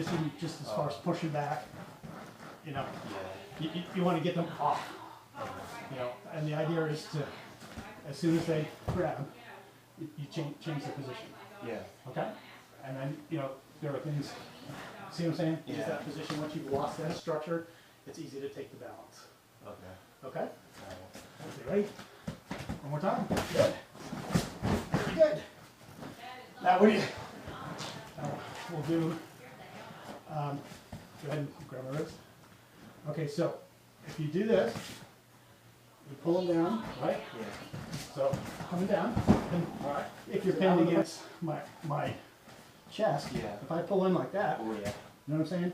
just as far as pushing back, you know, you want to get them off, you know, and the idea is to, as soon as they grab, you change the position. Yeah. Okay? And then, you know, there are things, see what I'm saying? Yeah. Just that position, once you've lost that structure, it's easy to take the balance. Okay. Okay? Okay, ready? One more time. Good. Very good. Now, what do you, we'll do, go ahead and grab my wrist. Okay, so if you do this, you pull them down, right? Yeah. So coming down, and if you're pinned against my chest, if I pull in like that, you know what I'm saying?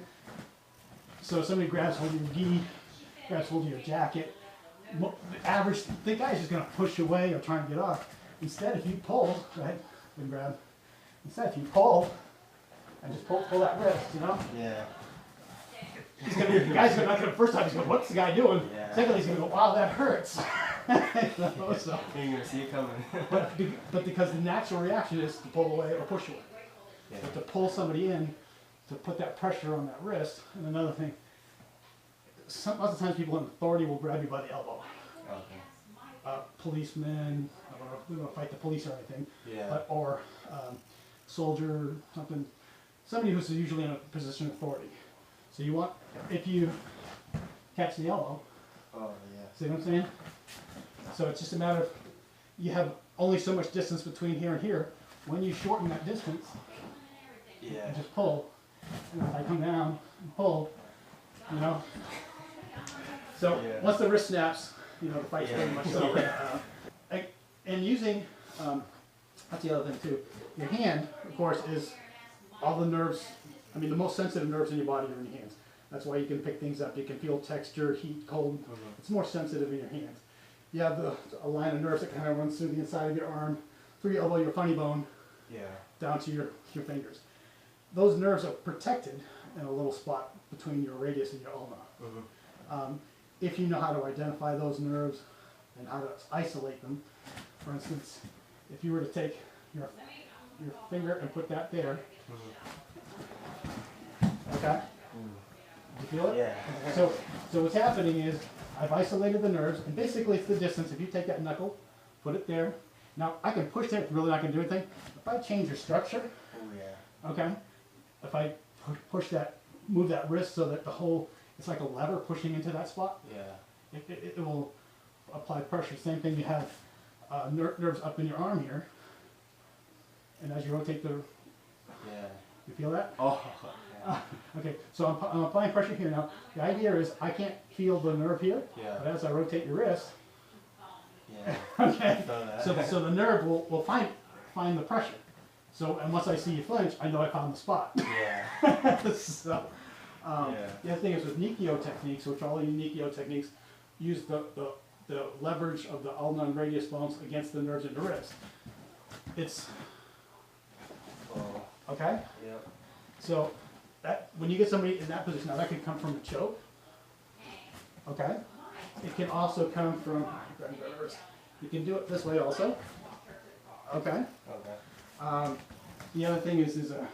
So if somebody grabs hold of your gi, grabs hold of your jacket, the average, the guy's just gonna push away or try and get off. Instead, if you pull, right, and grab, instead if you pull, and just pull that wrist, you know? Yeah. He's gonna, the guy's not gonna, first time he's gonna, what's the guy doing? Yeah. Secondly, he's gonna go, wow, that hurts. You know, so, You're gonna see it coming. but because the natural reaction is to pull away or push away. Yeah. But to pull somebody in, to put that pressure on that wrist, and another thing, lots of times people in authority will grab you by the elbow. Okay. Policemen, I don't know if we want to fight the police or anything, Yeah. but, or soldier, something, somebody who's usually in a position of authority. So you want, if you catch the elbow, Oh yeah. see what I'm saying? So it's just a matter of, you have only so much distance between here and here. When you shorten that distance, Yeah. you just pull. And if I come down and pull, you know. So once the wrist snaps, you know, the fight's pretty much over. And using, that's the other thing too. Your hand, of course, is all the nerves. I mean, the most sensitive nerves in your body are in your hands. That's why you can pick things up. You can feel texture, heat, cold. It's more sensitive in your hands. You have a line of nerves that kind of runs through the inside of your arm, through your elbow, your funny bone, down to your fingers. Those nerves are protected in a little spot between your radius and your ulna. If you know how to identify those nerves and how to isolate them, for instance, if you were to take your finger and put that there, okay? Do you feel it? Yeah. So what's happening is I've isolated the nerves, and basically it's the distance. If you take that knuckle, put it there. Now I can push there, it's really not going to do anything. If I change your structure, okay, if I push that, move that wrist so that the whole, it's like a lever pushing into that spot. Yeah. It will apply pressure. Same thing, you have nerves up in your arm here, and as you rotate the, you feel that? Oh. Okay, so I'm applying pressure here now. The idea is I can't feel the nerve here, but as I rotate your wrist, okay, so the nerve will find the pressure. So, and once I see you flinch, I know I found the spot. Yeah. So, the other thing is with Nikio techniques, which all you Nikio techniques use the leverage of the ulna and radius bones against the nerves in the wrist. It's okay. Yeah. So that when you get somebody in that position, now that can come from a choke. Okay. It can also come from. You can do it this way also. Okay. Okay. The other thing is a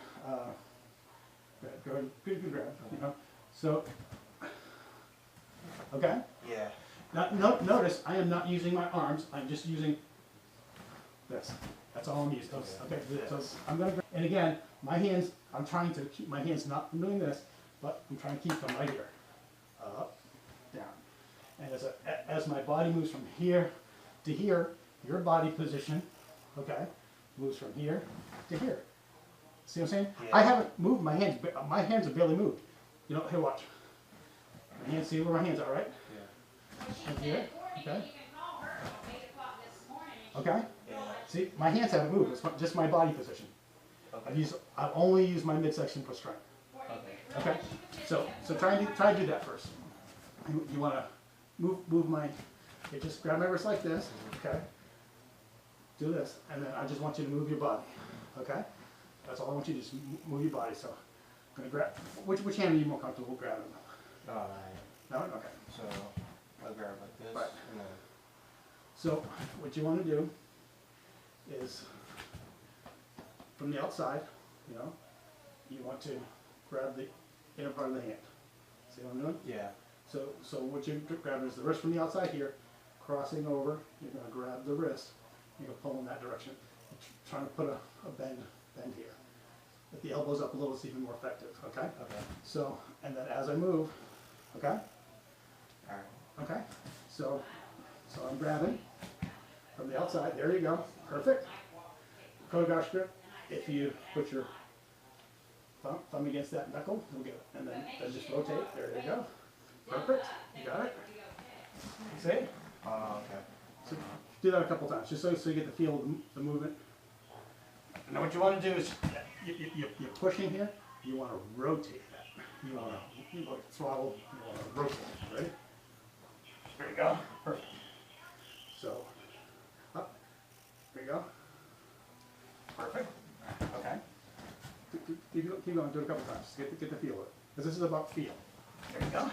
go ahead, good grab. You know. So. Okay. Yeah. Now notice I am not using my arms. I'm just using this. That's all I'm using. Okay. So I'm gonna. And again, my hands. I'm trying to keep my hands not doing this, but I'm trying to keep them right here, up, down. And as my body moves from here to here, your body position, okay, moves from here to here. See what I'm saying? Yeah. I haven't moved my hands. My hands have barely moved. You know, here, watch. My hands. See where my hands are, right? Yeah. And here, okay. Okay. Yeah. See, my hands haven't moved. It's just my body position. Okay. I've only used my midsection for strength. Okay. Okay. So try to do that first. You want to move my. Okay, just grab my wrist like this. Okay. Do this, and then I just want you to move your body. Okay. That's all I want you to just move your body. So I'm gonna grab. Which hand are you more comfortable grabbing? Alright. No. Okay. So I'll grab like this. Right. And then. So what you want to do is from the outside, you know, you want to grab the inner part of the hand. See what I'm doing? Yeah. So what you're grabbing is the wrist from the outside here, crossing over, you're going to grab the wrist, you're going to pull in that direction. Trying to put a bend here. If the elbow's up a little, it's even more effective, okay? Okay. So, and then as I move, okay? Alright. Okay? So I'm grabbing from the outside, there you go, perfect. Kodogashi grip, if you put your thumb against that knuckle, you'll get it. And then just rotate, there you go. Perfect, you got it. See? Okay. So do that a couple times, just so you get the feel of the movement. Now what you want to do is, you're pushing here, you want to rotate that. You want to throttle, you want to rotate, ready? There you go, perfect. So, up, there you go. Perfect, okay. Keep going, do it a couple times, get the feel of it. Because this is about feel. There you go.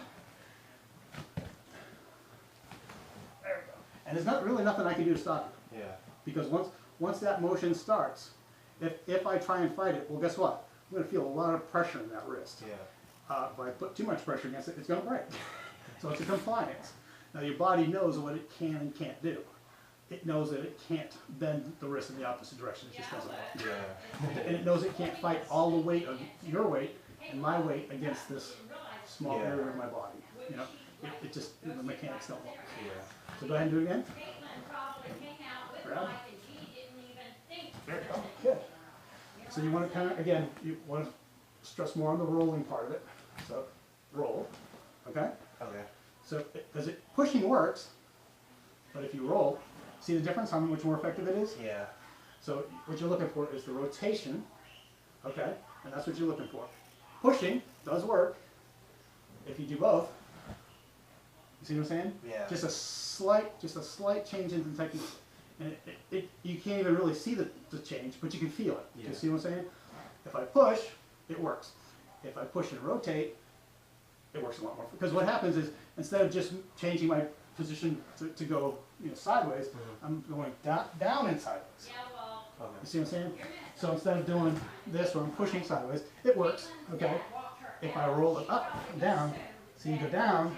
There we go. And there's not really nothing I can do to stop you. Yeah. Because once that motion starts, if I try and fight it, well, guess what? I'm going to feel a lot of pressure in that wrist. Yeah. If I put too much pressure against it, it's going to break. So it's a compliance. Now your body knows what it can and can't do. It knows that it can't bend the wrist in the opposite direction. It just doesn't want to. Yeah. And it knows it can't fight all the weight of your weight and my weight against this small area of my body. You know, it just, the mechanics don't work. Yeah. So go ahead and do it again. Grab. There you go. Good. So you want to kind of, again, you want to stress more on the rolling part of it. So roll, okay? Okay. So, because pushing works, but if you roll, see the difference, how much more effective it is? Yeah. So what you're looking for is the rotation, okay? And that's what you're looking for. Pushing does work if you do both. You see what I'm saying? Yeah. Just a slight change in the technique. And you can't even really see the change, but you can feel it. Yeah. You see what I'm saying? If I push, it works. If I push and rotate, it works a lot more. Because what happens is, instead of just changing my position to go sideways, I'm going down and sideways. Okay. You see what I'm saying? So instead of doing this where I'm pushing sideways, it works, okay? If I roll it up and down, so you go down,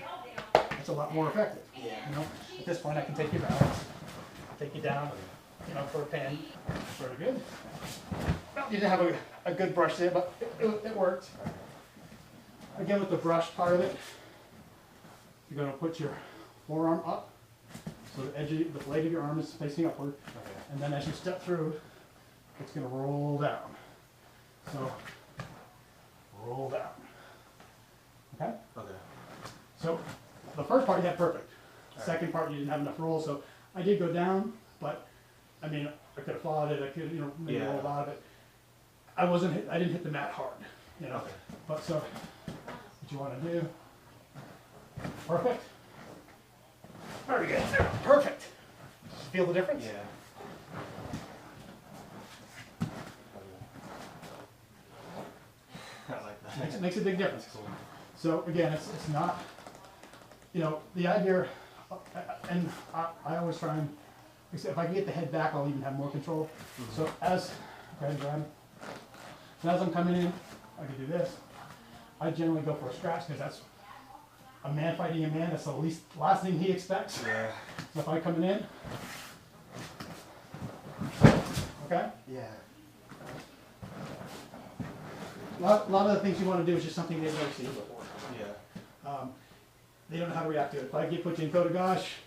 it's a lot more effective. Yeah. You know, at this point I can take you down, for a pin. Very good. Well, you didn't have a good brush there, but it worked. Again, with the brush part of it, you're going to put your forearm up, so the blade of your arm is facing upward, and then as you step through, it's going to roll down. So, roll down. Okay? Okay. So, the first part you had perfect. Second part you didn't have enough roll, so I did go down, but I mean, I could have followed it, I could, maybe roll out of it. I didn't hit the mat hard, Okay. But so, what you want to do, perfect. Very good, perfect. Feel the difference? Yeah. I like that. Makes a big difference. So again, it's not, the idea, and I always try and, if I can get the head back, I'll even have more control. So go ahead and grab. So as I'm coming in, I can do this. I generally go for a scratch because that's a man fighting a man. That's the last thing he expects. Yeah. So if I come in, okay? Yeah. A lot of the things you want to do is just something they've never seen before. Yeah. They don't know how to react to it. If I put you in Kodogashi,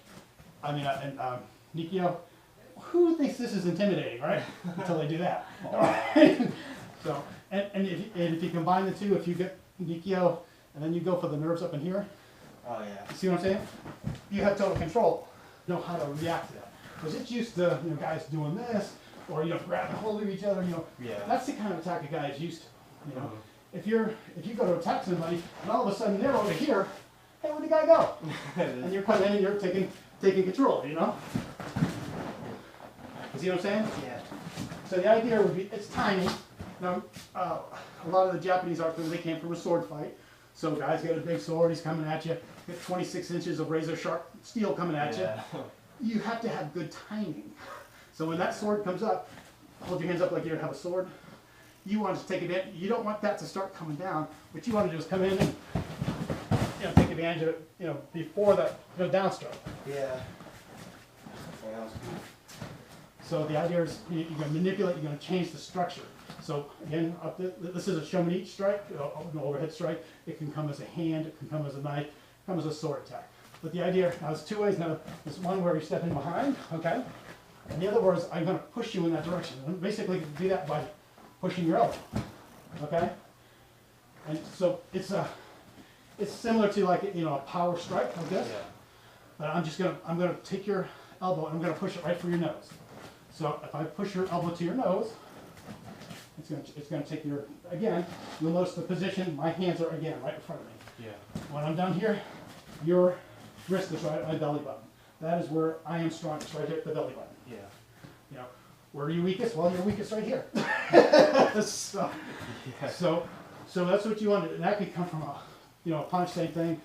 Nikio, who thinks this is intimidating, right? Until they do that. So, and if you combine the two, if you get Nikio and then you go for the nerves up in here, Oh yeah. you see what I'm saying? You have total control. Know how to react to that. Because it's used to guys doing this, or grabbing hold of each other. Yeah. That's the kind of attack a guy is used to. If you go to attack somebody and all of a sudden they're over here, hey, where'd the guy go? And you're coming in and you're taking control. You see what I'm saying? Yeah. So the idea would be, it's tiny. Now, a lot of the Japanese art films, they came from a sword fight. So guys got a big sword, he's coming at you, got 26 inches of razor sharp steel coming at you. You have to have good timing. So when that sword comes up, hold your hands up like you have a sword, you want to take advantage. You don't want that to start coming down. What you want to do is come in and take advantage of it. Before the downstroke. Yeah. So the idea is you're going to manipulate. You're going to change the structure. So again, this is a show me each strike, an overhead strike. It can come as a hand. It can come as a knife. It can come as a sword attack. But the idea now is two ways. Now there's one where you step in behind, okay, and the other word is I'm going to push you in that direction. And basically, you can do that by pushing your elbow, okay. And so it's similar to like a power strike like this. Yeah. But I'm gonna take your elbow and I'm gonna push it right for your nose. So if I push your elbow to your nose, it's gonna take your, again, you'll notice the position, my hands are again right in front of me. Yeah. When I'm down here, your wrist is right at my belly button. That is where I am strongest, right here at the belly button. Yeah. Where are you weakest? Well, you're weakest right here. so that's what you want to do. And that could come from a punch, same thing.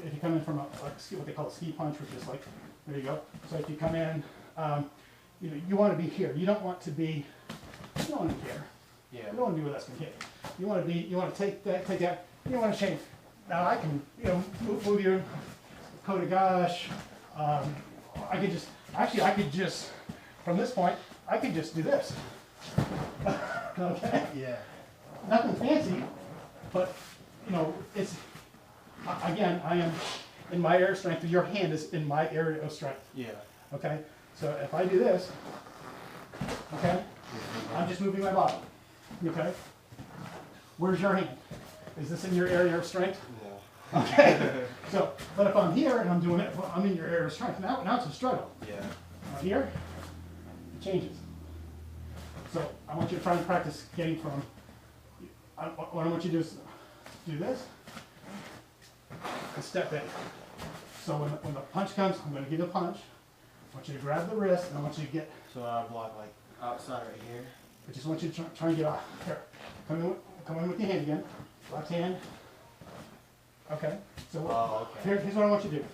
If you come in from what they call a ski punch, which is like, there you go. So if you come in, you want to be here. You don't want to be here. Yeah. You don't want to be where that's going to hit. You want to take that. You don't want to change. Now I can, move your code of gosh. I could just, from this point, I could just do this. Okay? Yeah. Nothing fancy, but, it's, again, I am in my area of strength. Your hand is in my area of strength. Yeah. Okay? So if I do this, okay, I'm just moving my body. Okay? Where's your hand? Is this in your area of strength? Yeah. Okay. So, but if I'm here and I'm doing it, well, I'm in your area of strength. Now it's a struggle. Yeah. Now here, it changes. So I want you to try and practice getting from, what I want you to do is do this and step in. So when the punch comes, I'm going to give you a punch. I want you to grab the wrist and I want you to get. So I block like outside right here. I just want you to try and get off. Here, come in with your hand again. Left hand. Okay. So here's what I want you to do.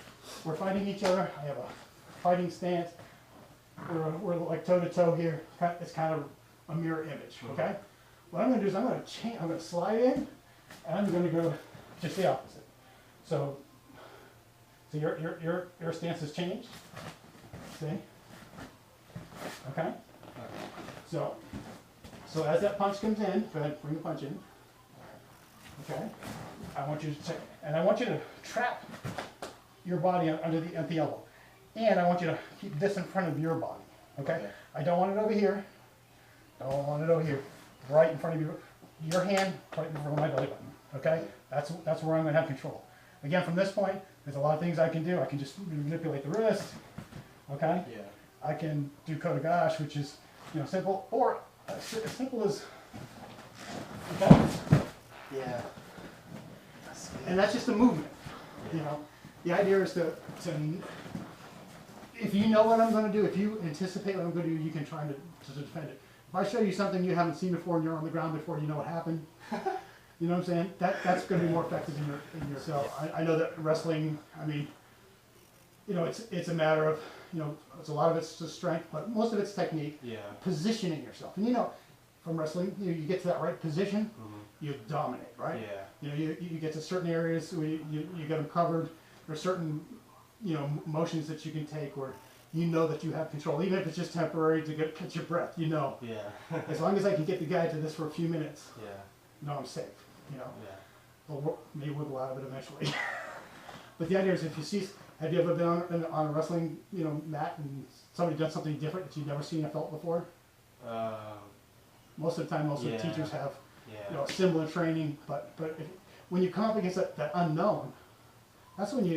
We're fighting each other. I have a fighting stance. We're like toe to toe here. It's kind of a mirror image. Okay. What I'm going to do is I'm going to slide in, and I'm going to go just the opposite. So your stance has changed. See? Okay. So as that punch comes in, go ahead, bring the punch in. Okay. I want you to trap your body under the elbow, and I want you to keep this in front of your body. Okay. I don't want it over here. Don't want it over here. Right in front of your hand, right in front of my belly button. Okay. That's where I'm going to have control. Again, from this point, there's a lot of things I can do. I can just manipulate the wrist. Okay. Yeah. I can do code of gosh, which is simple, or as simple as okay. Yeah. And that's just a movement. The idea is to if you know what I'm going to do, if you anticipate what I'm going to do, you can try to defend it. If I show you something you haven't seen before and you're on the ground before you know what happened, you know what I'm saying? That's going to be more effective in your. So I know that wrestling. I mean, it's a matter of it's a lot of it's just strength, but most of it's technique. Yeah. Positioning yourself, and from wrestling, you get to that right position, you dominate, right? Yeah. You get to certain areas where you get them covered. There's certain motions that you can take where that you have control, even if it's just temporary to catch your breath. Yeah. As long as I can get the guy to this for a few minutes, yeah. I'm safe. Yeah. We'll maybe wiggle out of it eventually. But the idea is, if you see, have you ever been on a wrestling mat and somebody done something different that you've never seen or felt before? Most of the time, most of the teachers have similar training, but when you come up against that unknown, that's when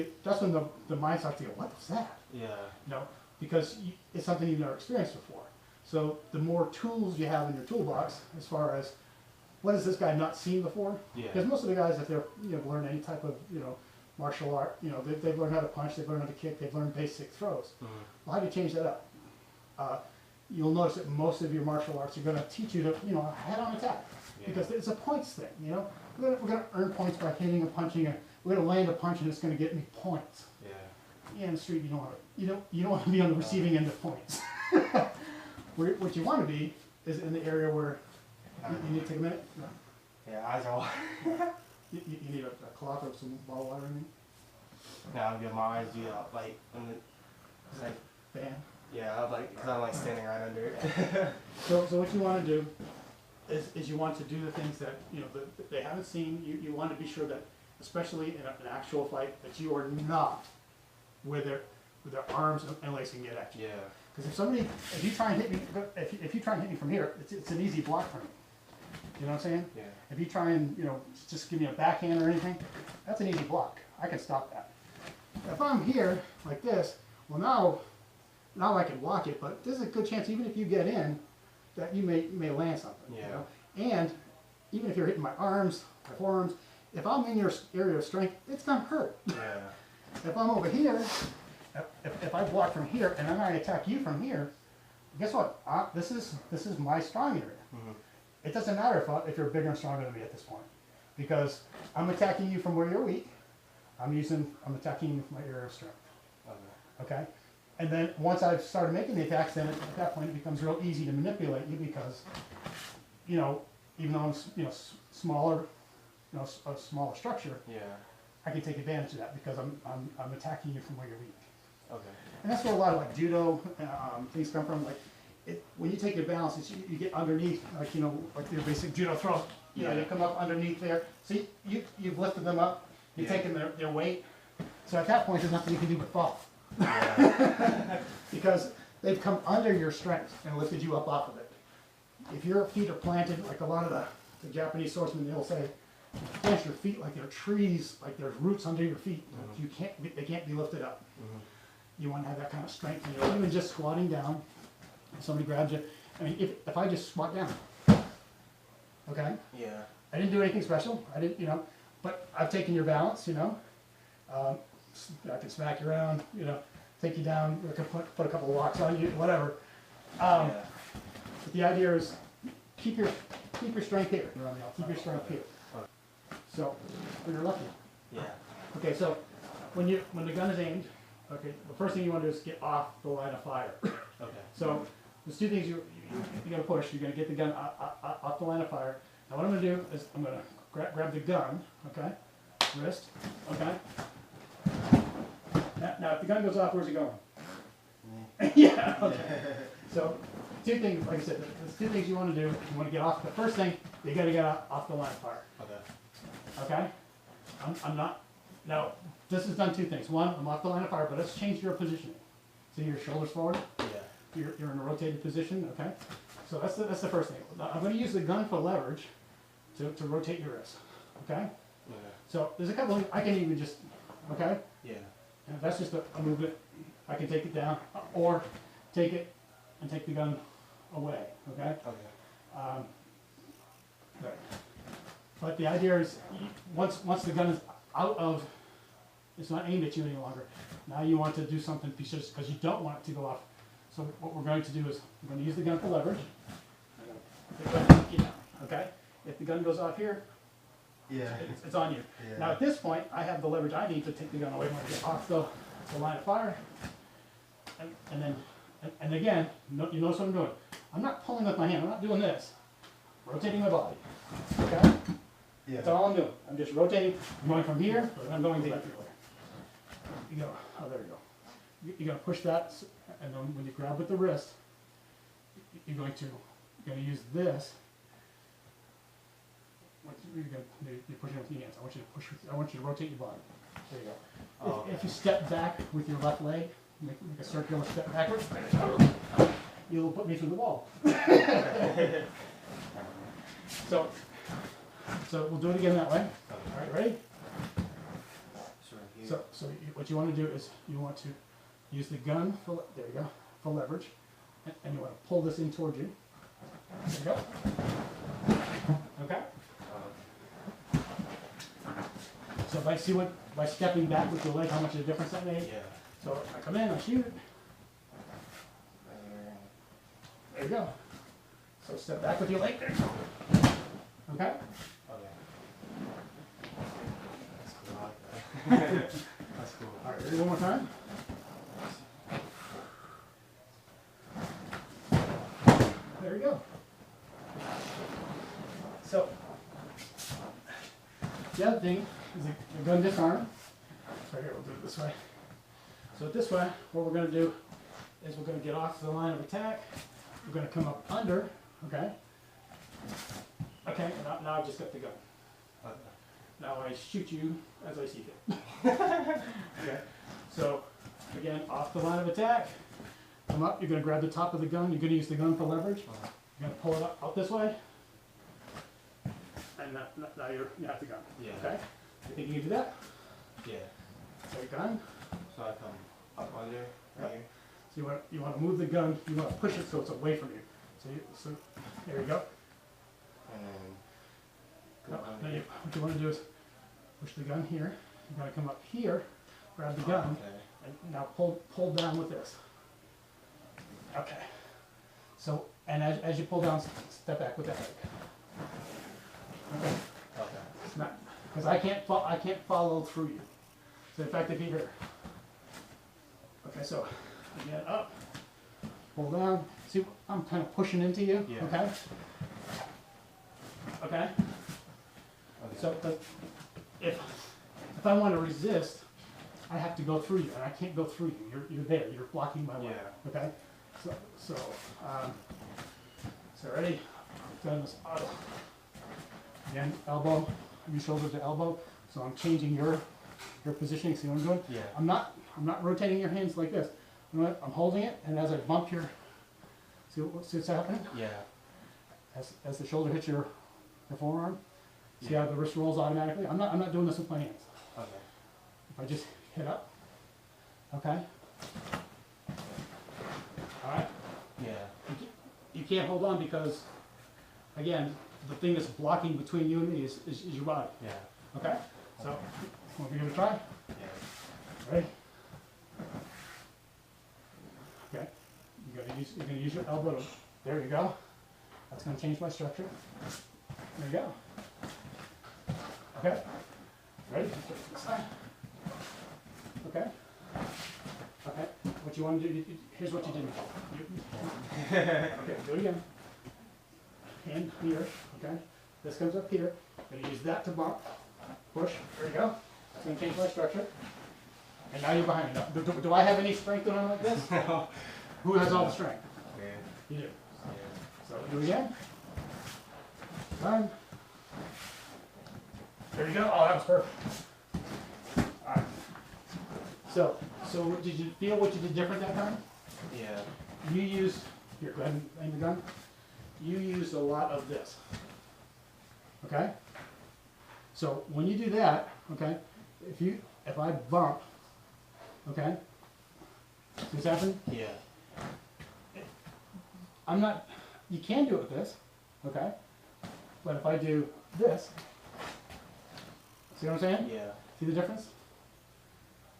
the mind starts to go, what was that? Yeah. Because it's something you've never experienced before. So the more tools you have in your toolbox, as far as what has this guy not seen before? Yeah. Because most of the guys, if they're learned any type of martial art, they've learned how to punch, they've learned how to kick, they've learned basic throws. Well, how do you change that up? You'll notice that most of your martial arts are going to teach you to head-on attack, because it's a points thing. We're going to earn points by hitting and punching. We're going to land a punch and it's going to get me points. Yeah, in the street, you don't want to be on the receiving end of points. What you want to be is in the area where You need to take a minute? No. Yeah, eyes are watering. You need a cloth or some bottle of water in me? No, I'm good. My eyes do like, it's like, Fan? yeah, I'm like, because I'm like standing right under it. So what you want to do is you want to do the things that, you know, that they haven't seen. You want to be sure that, especially in an actual fight, that you are not where their arms and legs can get at you. Yeah. Because if you try and hit me, if you try and hit me from here, it's an easy block for me. You know what I'm saying? Yeah. If you try and, you know, just give me a backhand or anything, that's an easy block. I can stop that. If I'm here like this, well now I can block it, but there's a good chance even if you get in, that you may land something. Yeah. You know? And even if you're hitting my arms, my forearms, if I'm in your area of strength, it's gonna hurt. Yeah. If I'm over here, if I block from here and then I attack you from here, guess what? This is my strong area. Mm-hmm. It doesn't matter if you're bigger and stronger than me at this point, because I'm attacking you from where you're weak. I'm attacking you from my area of strength. Okay? And then once I've started making the attacks, then at that point it becomes real easy to manipulate you because, you know, even though I'm, you know, smaller, you know, a smaller structure, Yeah. I can take advantage of that because I'm attacking you from where you're weak. Okay. And that's where a lot of like judo things come from. Like when you take your balance, you get underneath, like, you know, like your basic judo throw. You know, you come up underneath there. So you've lifted them up. You've taken their weight. So at that point, there's nothing you can do but fall. Yeah. Because they've come under your strength and lifted you up off of it. If your feet are planted, like a lot of the Japanese swordsmen, they'll say, plant your feet like they're trees, like there's roots under your feet. Mm-hmm. They can't be lifted up. Mm-hmm. You want to have that kind of strength. You know, even just squatting down, if somebody grabs you. I mean, if I just squat down, okay? Yeah. I didn't do anything special. I didn't, you know, but I've taken your balance, you know. I can smack you around, you know, take you down. I can put a couple of locks on you, whatever. Yeah. But the idea is keep your strength here. Keep your strength here. So when you're lucky. Yeah. Okay, so when the gun is aimed, okay, the first thing you want to do is get off the line of fire. Okay. So there's two things you got to push. You're going to get the gun off the line of fire. Now what I'm going to do is I'm going to grab the gun, okay, wrist, okay. Now if the gun goes off, where's it going? Yeah. Okay. So two things, like I said, there's two things you want to do. You want to get off. The first thing, you got to get off the line of fire. Okay. Okay. I'm not. Now this has done two things. One, I'm off the line of fire, but let's change your positioning. So your shoulders forward. Yeah. You're in a rotated position, okay? So that's the first thing. Now, I'm going to use the gun for leverage to rotate your wrist, okay? Okay. So there's a couple of, I can even just, okay? Yeah. And that's just a movement. I can take it down or take it and take the gun away, okay? Okay. Right. But the idea is once the gun is out of, it's not aimed at you any longer. Now you want to do something because you don't want it to go off. So what we're going to do is we're going to use the gun for leverage. Okay? If the gun goes off here, Yeah. it's on you. Yeah. Now at this point, I have the leverage I need to take the gun away when I get off the line of fire. And then, and again, you notice what I'm doing. I'm not pulling with my hand. I'm not doing this. Rotating my body. Okay? Yeah. That's all I'm doing. I'm just rotating. I'm going from here, and I'm going the other way. You go. Oh, there you go. You're going to push that, and then when you grab with the wrist, you're going to use this. You're pushing with your hands. I want you to rotate your body. There you go. Oh, If you step back with your left leg, make a circular step backwards, you'll put me through the wall. So we'll do it again that way. All right, ready? Sure. So what you want to do is you want to use the gun for leverage, and you want to pull this in towards you. There you go. Okay. So if I see by stepping back with your leg, how much of a difference that made. Yeah. So I come in, I shoot it. There you go. So step back with your leg. There you go. Okay. Okay. That's cool. I like that. That's cool. All right. Ready one more time. There you go. So, the other thing is the gun disarm. So here, we'll do it this way. So this way, what we're going to do is we're going to get off the line of attack. We're going to come up under, okay? Okay, now I've just got the gun. Okay. Now I shoot you as I see fit. Okay, so again, off the line of attack, come up, you're going to grab the top of the gun, you're going to use the gun for leverage. You're going to pull it up out this way, and now you have the gun. Yeah. Okay, you think you can do that? Yeah. So your gun. So I come up under, right here? So you want to move the gun, you want to push it so it's away from you. So there you go. And then No, go under. what you want to do is push the gun here. You got to come up here, grab the gun, Okay. and now pull down with this. Okay. So, and as you pull down, step back with that leg. Okay. Okay. It's not, because I can't follow through you. So in fact, if you here. Okay, so again up, pull down. See, I'm kind of pushing into you. Yeah. Okay. Okay. Okay. So if I want to resist, I have to go through you, and I can't go through you. You're there. You're blocking my way. Yeah. Okay. So ready? Done this auto. Again, elbow, your shoulder to elbow. So I'm changing your positioning. See what I'm doing? Yeah. I'm not rotating your hands like this. I'm holding it, and as I bump your, see what's happening? Yeah. As the shoulder hits your forearm. See how the wrist rolls automatically? I'm not doing this with my hands. Okay. If I just hit up. Okay. All right. Yeah. You can't hold on because, again, the thing that's blocking between you and me is your body. Yeah. Okay? So, want me to try? Yeah. Ready? Okay. You're gonna use your elbow. There you go. That's gonna change my structure. There you go. Okay. Ready? Okay. Okay. What you want to do? Here's what you didn't do. Okay. Do it again. Hand here. Okay. This comes up here. I'm gonna use that to bump. Push. There you go. That's gonna change my structure. And now you're behind me. Now, do I have any strength going on like this? No. Who has all the strength? Yeah. You do. Yeah. So do it again. Done. There you go. Oh, that was perfect. All right. So did you feel what you did different that time? Yeah. You used, here, go ahead and aim the gun. You used a lot of this. Okay? So when you do that, okay, if I bump, okay, see what's happening? Yeah. You can do it with this, okay? But if I do this, see what I'm saying? Yeah. See the difference?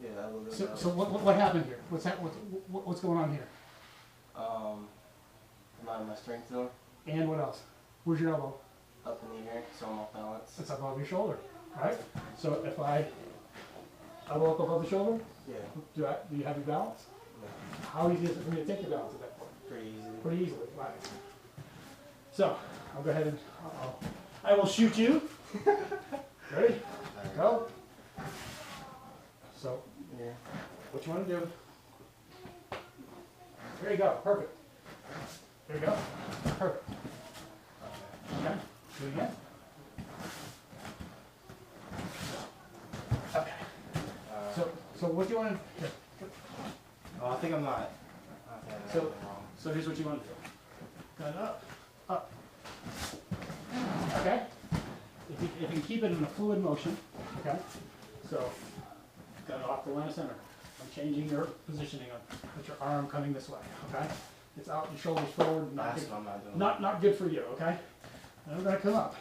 Yeah. That was So what happened here? What's going on here? my strength zone And what else? Where's your elbow? up in the air, so I'm off balance. It's above your shoulder, right? So if I elbow up above the shoulder, Yeah. do you have your balance? Yeah. How easy is it for me to take your balance at that point? Pretty easy. Pretty easily, right? So I'll go ahead and I will shoot you. Ready? Alright. Go. So Yeah. what you want to do? There you go. Perfect. There you go. Perfect. Okay. Do it again. Okay. So what do you want to? Here. Oh, I think I'm not. So- wrong. So here's what you want to do. Gun up, up. Okay? If you can keep it in a fluid motion, okay? So, gun off the line of center. I'm changing your positioning with your arm coming this way, okay? It's out, your shoulders forward, not That's good, what I'm not doing. not good for you, okay? And I'm gonna come up.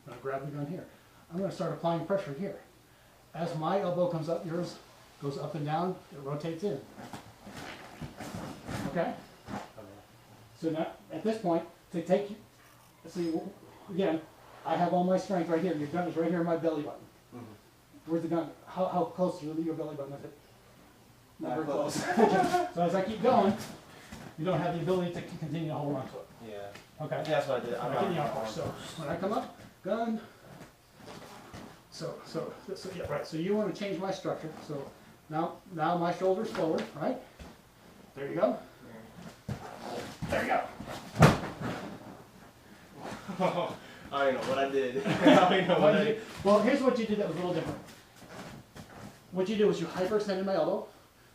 I'm gonna grab the gun here. I'm gonna start applying pressure here. As my elbow comes up, yours goes up and down, it rotates in. Okay? Okay. So now, at this point, to take, see, again, I have all my strength right here. Your gun is right here in my belly button. Mhm. Where's the gun? How close to your belly button is it? Not Not very close. close. So as I keep going, you don't have the ability to continue to hold on to it. Yeah. Okay? That's what I did. I'm I'm getting you not out there. So when I come up, gun. So yeah, right. So you want to change my structure. So now my shoulder's forward, right? There you go. There you go. I don't know what I did. I don't know what I did. Well, here's what you did that was a little different. What you did was you hyperextended my elbow.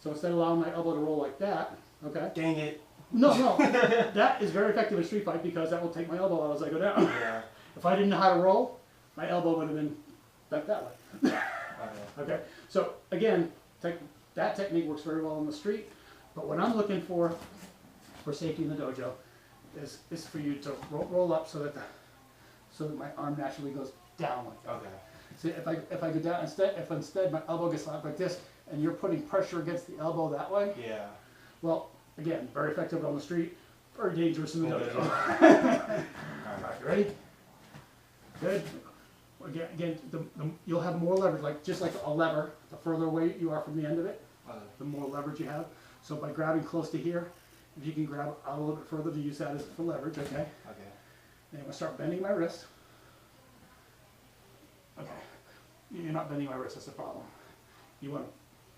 So instead of allowing my elbow to roll like that, okay? Dang it. No. That is very effective in street fight because that will take my elbow out as I go down. Yeah. If I didn't know how to roll, my elbow would have been bent that way. Okay, so again, that technique works very well on the street, but what I'm looking for safety in the dojo is for you to roll up so that my arm naturally goes down like that. Okay. See, if I go down if instead my elbow gets slapped like this and you're putting pressure against the elbow that way, Yeah. well, again, very effective on the street, very dangerous in the dojo. Alright. You ready? Good. Again, you'll have more leverage, just like a lever. The further away you are from the end of it, the more leverage you have. So by grabbing close to here, if you can grab out a little bit further to use that as for leverage, okay? Okay. Then I'm gonna start bending my wrist. Okay. You're not bending my wrist, that's the problem. You want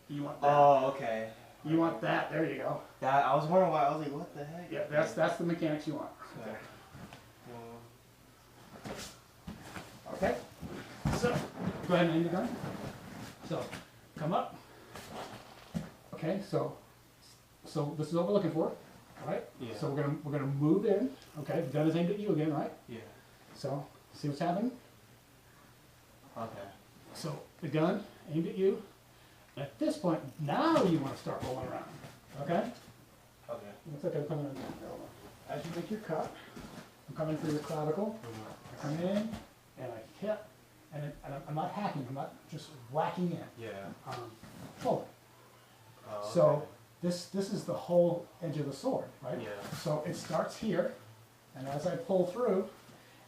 that. Oh, okay. You want that, there you go. That I was wondering why. I was like, what the heck? Yeah, that's the mechanics you want. Okay. Okay? So, go ahead and aim the gun. So, come up. Okay, so this is what we're looking for, right? Yeah. So we're gonna move in. Okay, the gun is aimed at you again, right? Yeah. So, see what's happening? Okay. So the gun aimed at you. At this point, now you want to start rolling around. Okay? Okay. Looks like I'm coming in. As you make your cut, I'm coming through your clavicle. I come in and I hit, and I'm not hacking. I'm not just whacking in. Yeah. Forward. Oh, So okay. this is the whole edge of the sword, right? Yeah. So it starts here, and as I pull through,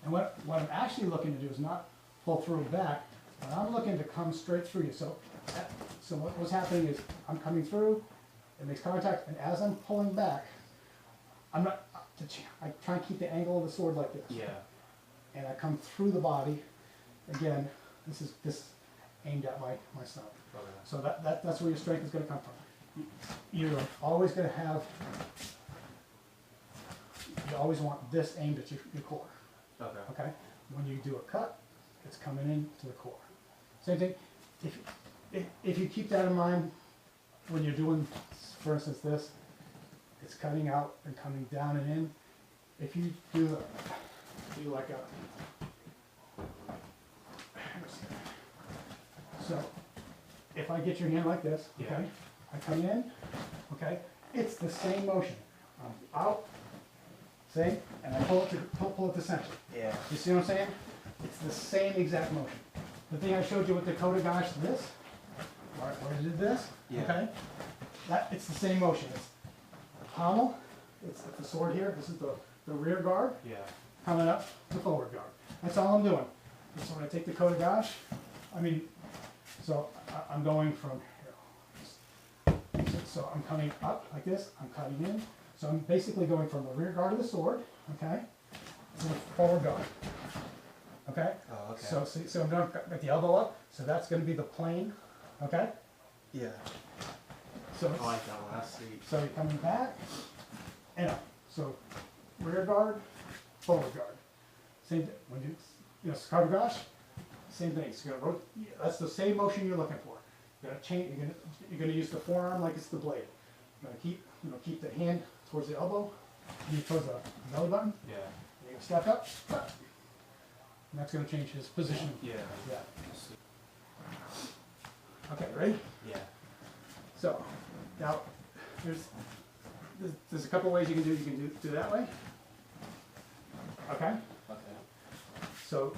and what I'm actually looking to do is not pull through back, but I'm looking to come straight through you. So what's happening is I'm coming through, it makes contact, and as I'm pulling back, I try and keep the angle of the sword like this. Yeah. And I come through the body. Again, this is aimed at my stomach. Okay. So that's where your strength is going to come from. You're always going to have, you always want this aimed at your core. Okay. Okay? When you do a cut, it's coming in to the core. Same thing, if you keep that in mind when you're doing, for instance, this, it's cutting out and coming down and in. If you do like a, so if I get your hand like this, okay, Yeah. I come in, okay, it's the same motion. Out, see, and I pull it to center. Yeah. You see what I'm saying? It's the same exact motion. The thing I showed you with the Dakota Gosh, this, where I did this, Yeah. okay, it's the same motion. It's the pommel, it's the sword here, this is the rear guard, Yeah. coming up the forward guard. That's all I'm doing. So when I take the Dakota Gosh, so I'm going from here. So I'm coming up like this, I'm cutting in. So I'm basically going from the rear guard of the sword, okay, to the forward guard. Okay? Oh, okay. So I'm going to get the elbow up, so that's going to be the plane, okay? Yeah. So I like that one. That's sweet. So you're coming back and up. So rear guard, forward guard. Same thing. When you Dakota Gosh, same thing. So that's the same motion you're looking for. You're gonna change. You're gonna use the forearm like it's the blade. You're gonna keep the hand towards the elbow, towards the belly button. Yeah. And you're gonna step up, and that's gonna change his position. Yeah. Yeah. Okay, ready? Yeah. So now there's a couple ways you can do. You can do that way. Okay. Okay. So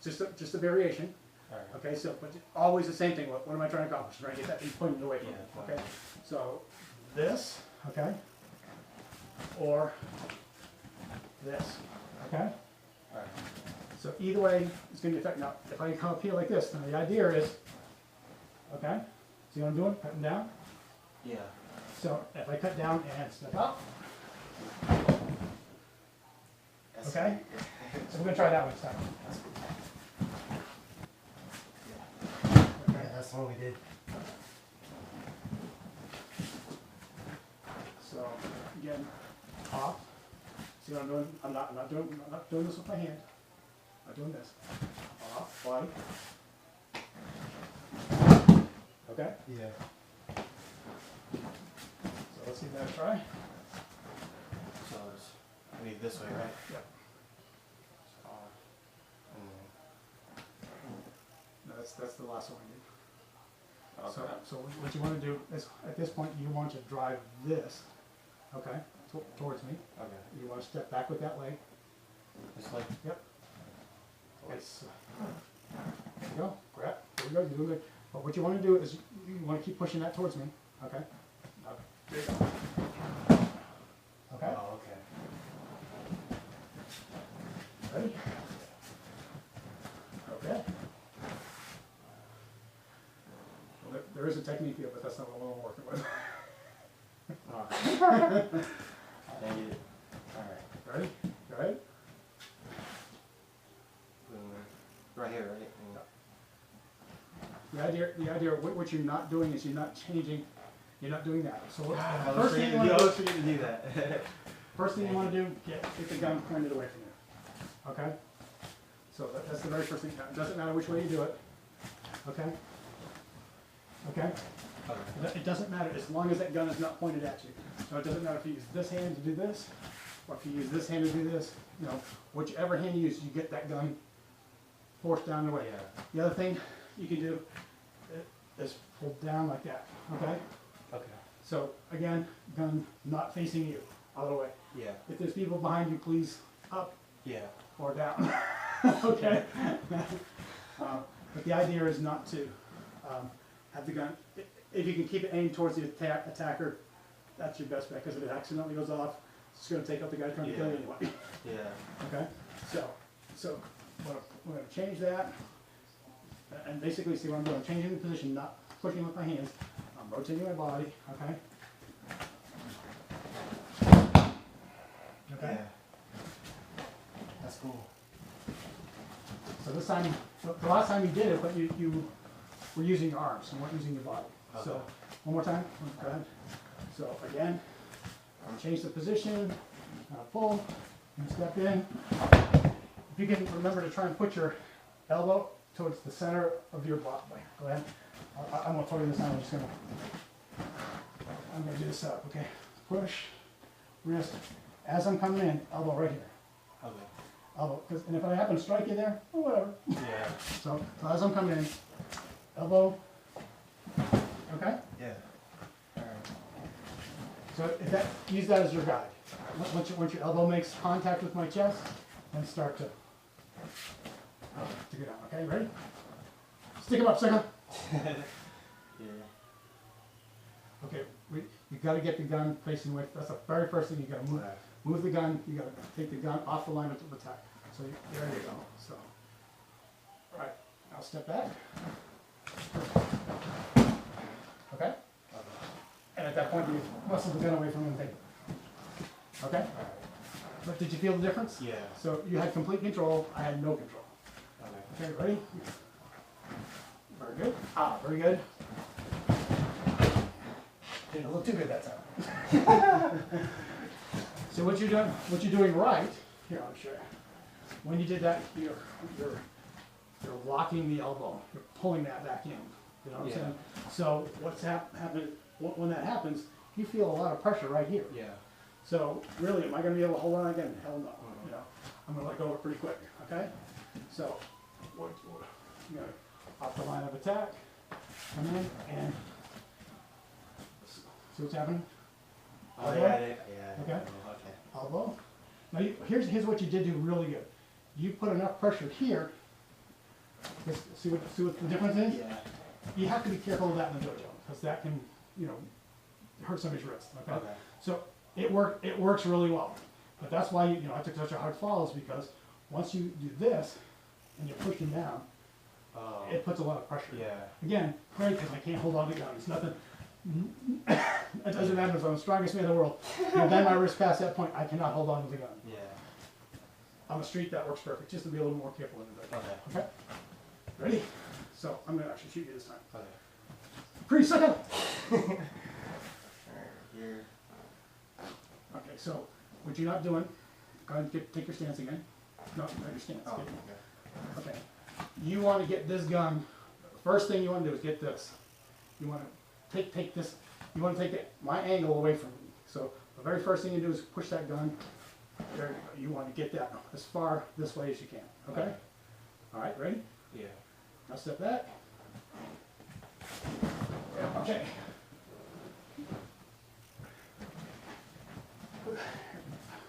just a variation. All right. Okay, so but always the same thing. What am I trying to accomplish? Trying to get that thing pointed away from me. Yeah, Okay. So this, okay, or this, okay. All right. So either way, it's going to be effective. Now, if I come up here like this, now the idea is, okay. See what I'm doing? Cutting down. Yeah. So if I cut down and step up, That's okay. sweet. So we're gonna try that one this time. Yeah, that's the one we did. So again, off. See what I'm doing? I'm not doing this with my hand. I'm not doing this. Off, body. Okay? Yeah. So let's give that a try. So it's leave this way, right? Yep. No, that's the last one I did. Okay. So what you want to do is, at this point, you want to drive this, okay, towards me. Okay. You want to step back with that leg. Just like. Yep. It's, there you go. Grab. There you go. You're doing good. But what you want to do is you want to keep pushing that towards me. Okay. Now, there you go. Okay. Oh, okay. Ready? Okay. Well, there is a technique here, but that's not what I'm working with. Thank you. Alright. Ready? Go ahead. Right here, right? The idea of what you're not doing is you're not changing, you're not doing that. So I was first thing you want to do, to do that. first thing you want to do, get the gun pointed away from you. Okay? So that's the very first thing. It doesn't matter which way you do it. Okay? Okay? Okay. It doesn't matter as long as that gun is not pointed at you. So it doesn't matter if you use this hand to do this, or if you use this hand to do this. You know, whichever hand you use, you get that gun forced down the way. Yeah. The other thing you can do is pull down like that. Okay? Okay. So again, gun not facing you, out of the way. Yeah. If there's people behind you, please up Yeah. or down. Okay? But the idea is not to have the gun, if you can keep it aimed towards the attacker, that's your best bet, because if it accidentally goes off, it's going to take out the guy trying to kill you anyway. Yeah. Okay? So we're going to change that, and basically see what I'm doing. I'm changing the position, not pushing with my hands. I'm rotating my body, okay? Okay? Yeah. That's cool. So this time, the last time you did it, but you were using your arms and weren't using your body. So Okay. one more time. Go ahead. So again, change the position, pull, and step in. If you can remember to try and put your elbow towards the center of your body. Go ahead. I'm going to throw you this down. I'm going to do this up. Okay. Push, wrist. As I'm coming in, elbow right here. Okay. Elbow. And if I happen to strike you there, or whatever. Yeah. So as I'm coming in, elbow. Okay. Yeah. Alright. So if that, use that as your guide. Once your elbow makes contact with my chest, then start to go down. Okay, ready? Stick him up, stick him. Yeah. Okay, you got to get the gun facing away. That's the very first thing you got to move. Alright. Move the gun. You got to take the gun off the line of attack. So there you go. So, all right. Now step back. Okay. And at that point, you muscle the gun away from him and take it. Okay. Alright. But did you feel the difference? Yeah. So you had complete control. I had no control. Okay. Okay, ready? Very good. Very good. Did a little too good that time. So what you're doing right, here I'll show you. When you did that, you're locking the elbow. You're pulling that back in. You know what I'm saying? So what's happened when that happens, you feel a lot of pressure right here. Yeah. So really, am I going to be able to hold on again? Hell no. You know, I'm going to let go of it pretty quick. Okay. So you know, off the line of attack, come in and see what's happening. Oh Elbow? yeah. Okay. Okay. Elbow. Now here's what you did do really good. You put enough pressure here. See what the difference is? Yeah. You have to be careful of that in the dojo because that can, you know, hurt somebody's wrist. Okay. Okay. So it works really well. But that's why you know I took such a hard fall is because once you do this and you're pushing down, it puts a lot of pressure. Yeah. Again, great because I can't hold on to the gun. It's nothing. It doesn't matter if I'm the strongest man in the world. You bend my wrist past that point, I cannot hold on to the gun. Yeah. on the street, that works perfect, just to be a little more careful in the Okay. Okay? Ready? So I'm gonna actually shoot you this time. Okay. Freeze, second! Alright, here. Okay, so what you're not doing, go ahead and take your stance again. No, not your stance. Oh, Get- okay. Okay. You want to get this gun, first thing you want to do is get this. You want to take this, you want to take my angle away from me. So the very first thing you do is push that gun. There you go. You want to get that as far this way as you can. Okay? All right, ready? Yeah. Now step back. Yeah, okay. Let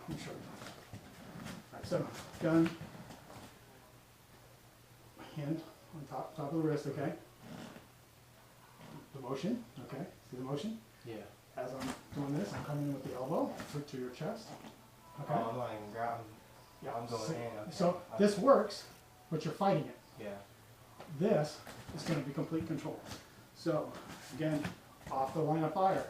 me show you. All right, so gun, hand on top of the wrist, okay? The motion, okay? See the motion? Yeah. As I'm doing this, I'm coming in with the elbow to your chest. Okay? Oh, I'm not even grabbing. Yeah, I'm going so, in. Okay. so this works, but you're fighting it. Yeah. This is going to be complete control. So, again, off the line of fire.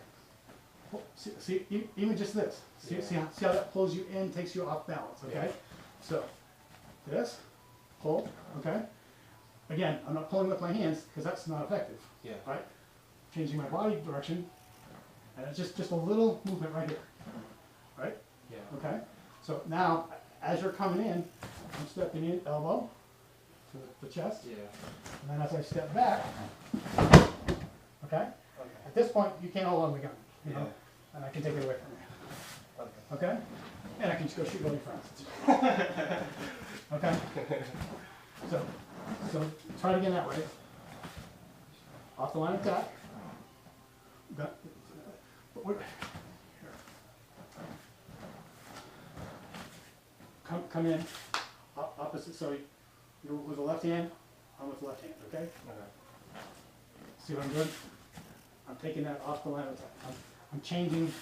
Oh, see even just this. See, Yeah. see how that pulls you in, takes you off balance, okay? Yeah. So, this, pull, okay? Again, I'm not pulling with my hands because that's not effective, Yeah. right? Changing my body direction, and it's just a little movement right here, right? Yeah. Okay? So now, as you're coming in, I'm stepping in, elbow to the chest. Yeah. And then as I step back, okay? Okay. At this point, you can't hold on the gun, you know? Yeah. And I can take it away from you, Okay. okay? And I can just go shoot all your friends. Okay? So try it again that way. Off the line of attack. Come in, opposite, so you're with the left hand, I'm with the left hand, okay? Okay. See what I'm doing? I'm taking that off the line of attack. I'm changing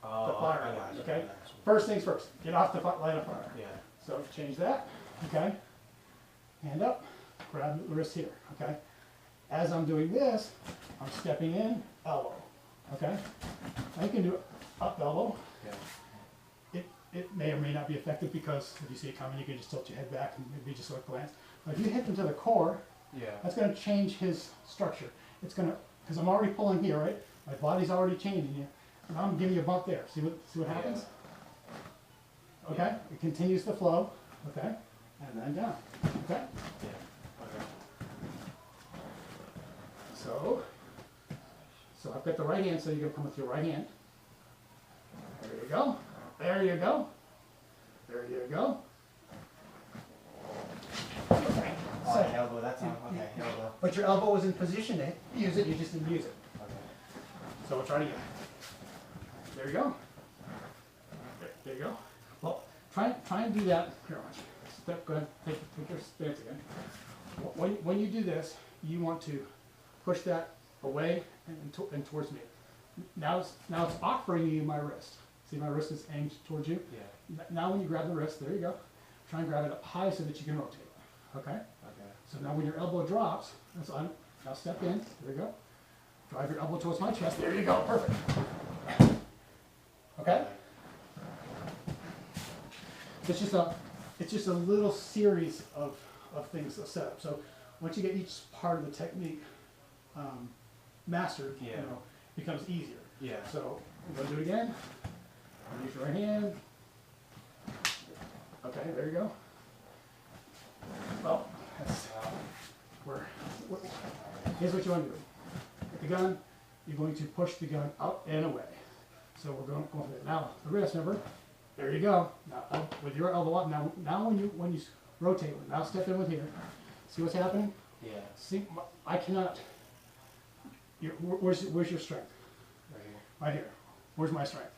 Oh, the fire I line, got you, okay? I got you. First things first, get off the line of fire. Yeah. So change that, okay? Hand up, grab the wrist here, okay? As I'm doing this, I'm stepping in, elbow, okay? Now you can do up elbow. Yeah. It may or may not be effective because if you see it coming, you can just tilt your head back and maybe just like glance. But if you hit him to the core, Yeah. that's gonna change his structure. It's gonna, because I'm already pulling here, right? My body's already changing here. And I'm giving you a bump there. See what happens? Okay? It continues the flow, okay? And then down, okay? Yeah. Okay. So I've got the right hand, so you're gonna come with your right hand. There you go. There you go. There you go. Okay. Oh, an elbow, that time. Okay, elbow. But your elbow was in position to use it, you just didn't use it. Okay. So we'll try it again. There you go. There you go. Well, try and do that. Here, watch. Step, go ahead, take your stance again. When you do this, you want to push that away and towards me. Now it's offering you my wrist. See, my wrist is aimed towards you. Yeah. Now when you grab the wrist, there you go. Try and grab it up high so that you can rotate. Okay? Okay. So now when your elbow drops, that's on. Now step in. There you go. Drive your elbow towards my chest. There you go. Perfect. Okay? It's just a little series of things to set up. So once you get each part of the technique mastered, Yeah. you know, it becomes easier. Yeah. So we're gonna do it again. Use your right hand. Okay, there you go. Well, that's here's what you want to do. With the gun, you're going to push the gun up and away. So we're going for it. Now the wrist, remember? There you go. Now with your elbow up. Now when you rotate, now step in with here. See what's happening? Yeah. See, I cannot. Where's your strength? Right here. Right here. Where's my strength?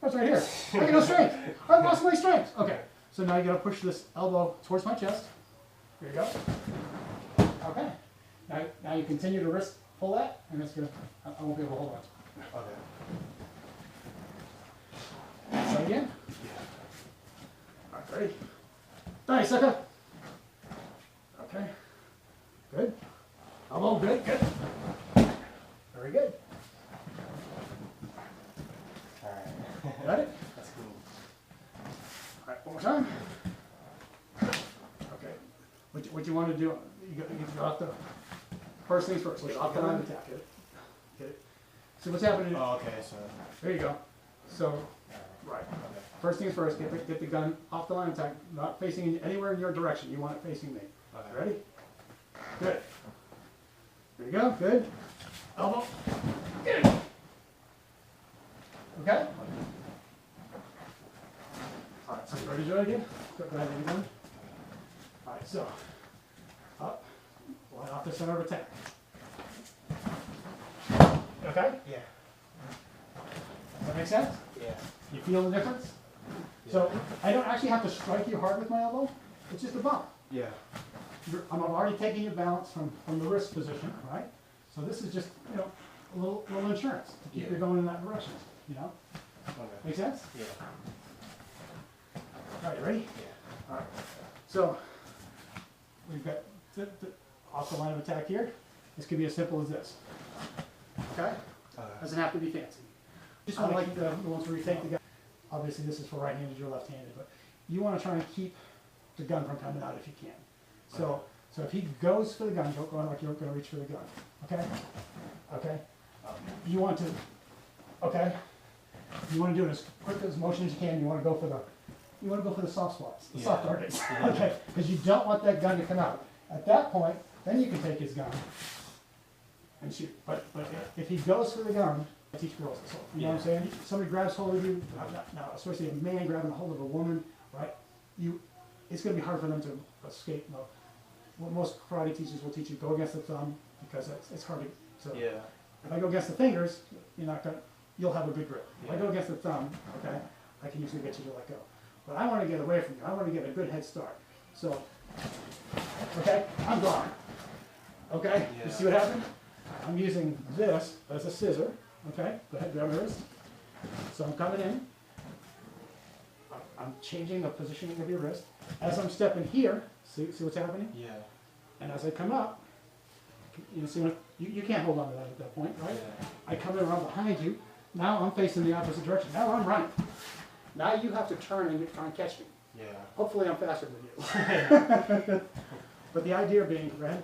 That's right here. I got no strength. I lost my strength. Okay. So now you gotta push this elbow towards my chest. Here you go. Okay. Now you continue to wrist pull that, and it's gonna. I won't be able to hold on. Okay. Try again. Yeah. All right, ready? Nice, sucker. Okay. Good. Elbow, good, good. Very good. Alright. Got it? That's cool. All right, one more time. What you want to do, you go off the, first things first, get off the line of attack, get it? Get it? So what's happening, Oh, okay, so. there you go. So, right, Okay. first things first, get the gun off the line of attack, not facing anywhere in your direction, you want it facing me. Okay. Ready? Good. There you go, good. Elbow. Good. Okay? Alright, so you ready to do it again? Go ahead and again. Alright, so, up, line off the center of attack. Okay? Yeah. Does that make sense? Yeah. You feel the difference? So, I don't actually have to strike you hard with my elbow, it's just a bump. Yeah. I'm already taking your balance from the wrist position, right? So this is just, you know, a little insurance to keep you going in that direction, you know? Okay. Make sense? Yeah. All right, you ready? Yeah. All right. So we've got off the line of attack here. This could be as simple as this. Okay? Doesn't have to be fancy. Just want to like the ones where you take the gun. Obviously this is for right-handed, you're left-handed, but you want to try and keep the gun from coming out if you can. So if he goes for the gun, don't go on like you're going to reach for the gun. Okay? Okay? You want to, okay? You want to do it as quick as motion as you can. You want to go for the soft spots, the soft targets. Okay? Because you don't want that gun to come out. At that point, then you can take his gun and shoot. But if he goes for the gun, I teach girls this. You know what I'm saying? Somebody grabs hold of you, now especially a man grabbing a hold of a woman, right? It's going to be hard for them to escape. No. What most karate teachers will teach you, go against the thumb, because it's hard to. So if I go against the fingers, you'll have a good grip. If I go against the thumb, okay, I can usually get you to let go. But I want to get away from you. I want to get a good head start. So, okay, I'm gone. Okay, you see what happened? I'm using this as a scissor. Okay, go ahead, grab my wrist. So I'm coming in. I'm changing the positioning of your wrist. As I'm stepping here, see what's happening? Yeah. And as I come up, you see what, you can't hold on to that at that point, right? Yeah. I come in around behind you. Now I'm facing the opposite direction. Now I'm running. Now you have to turn and try and catch me. Yeah. Hopefully I'm faster than you. But the idea being, Red,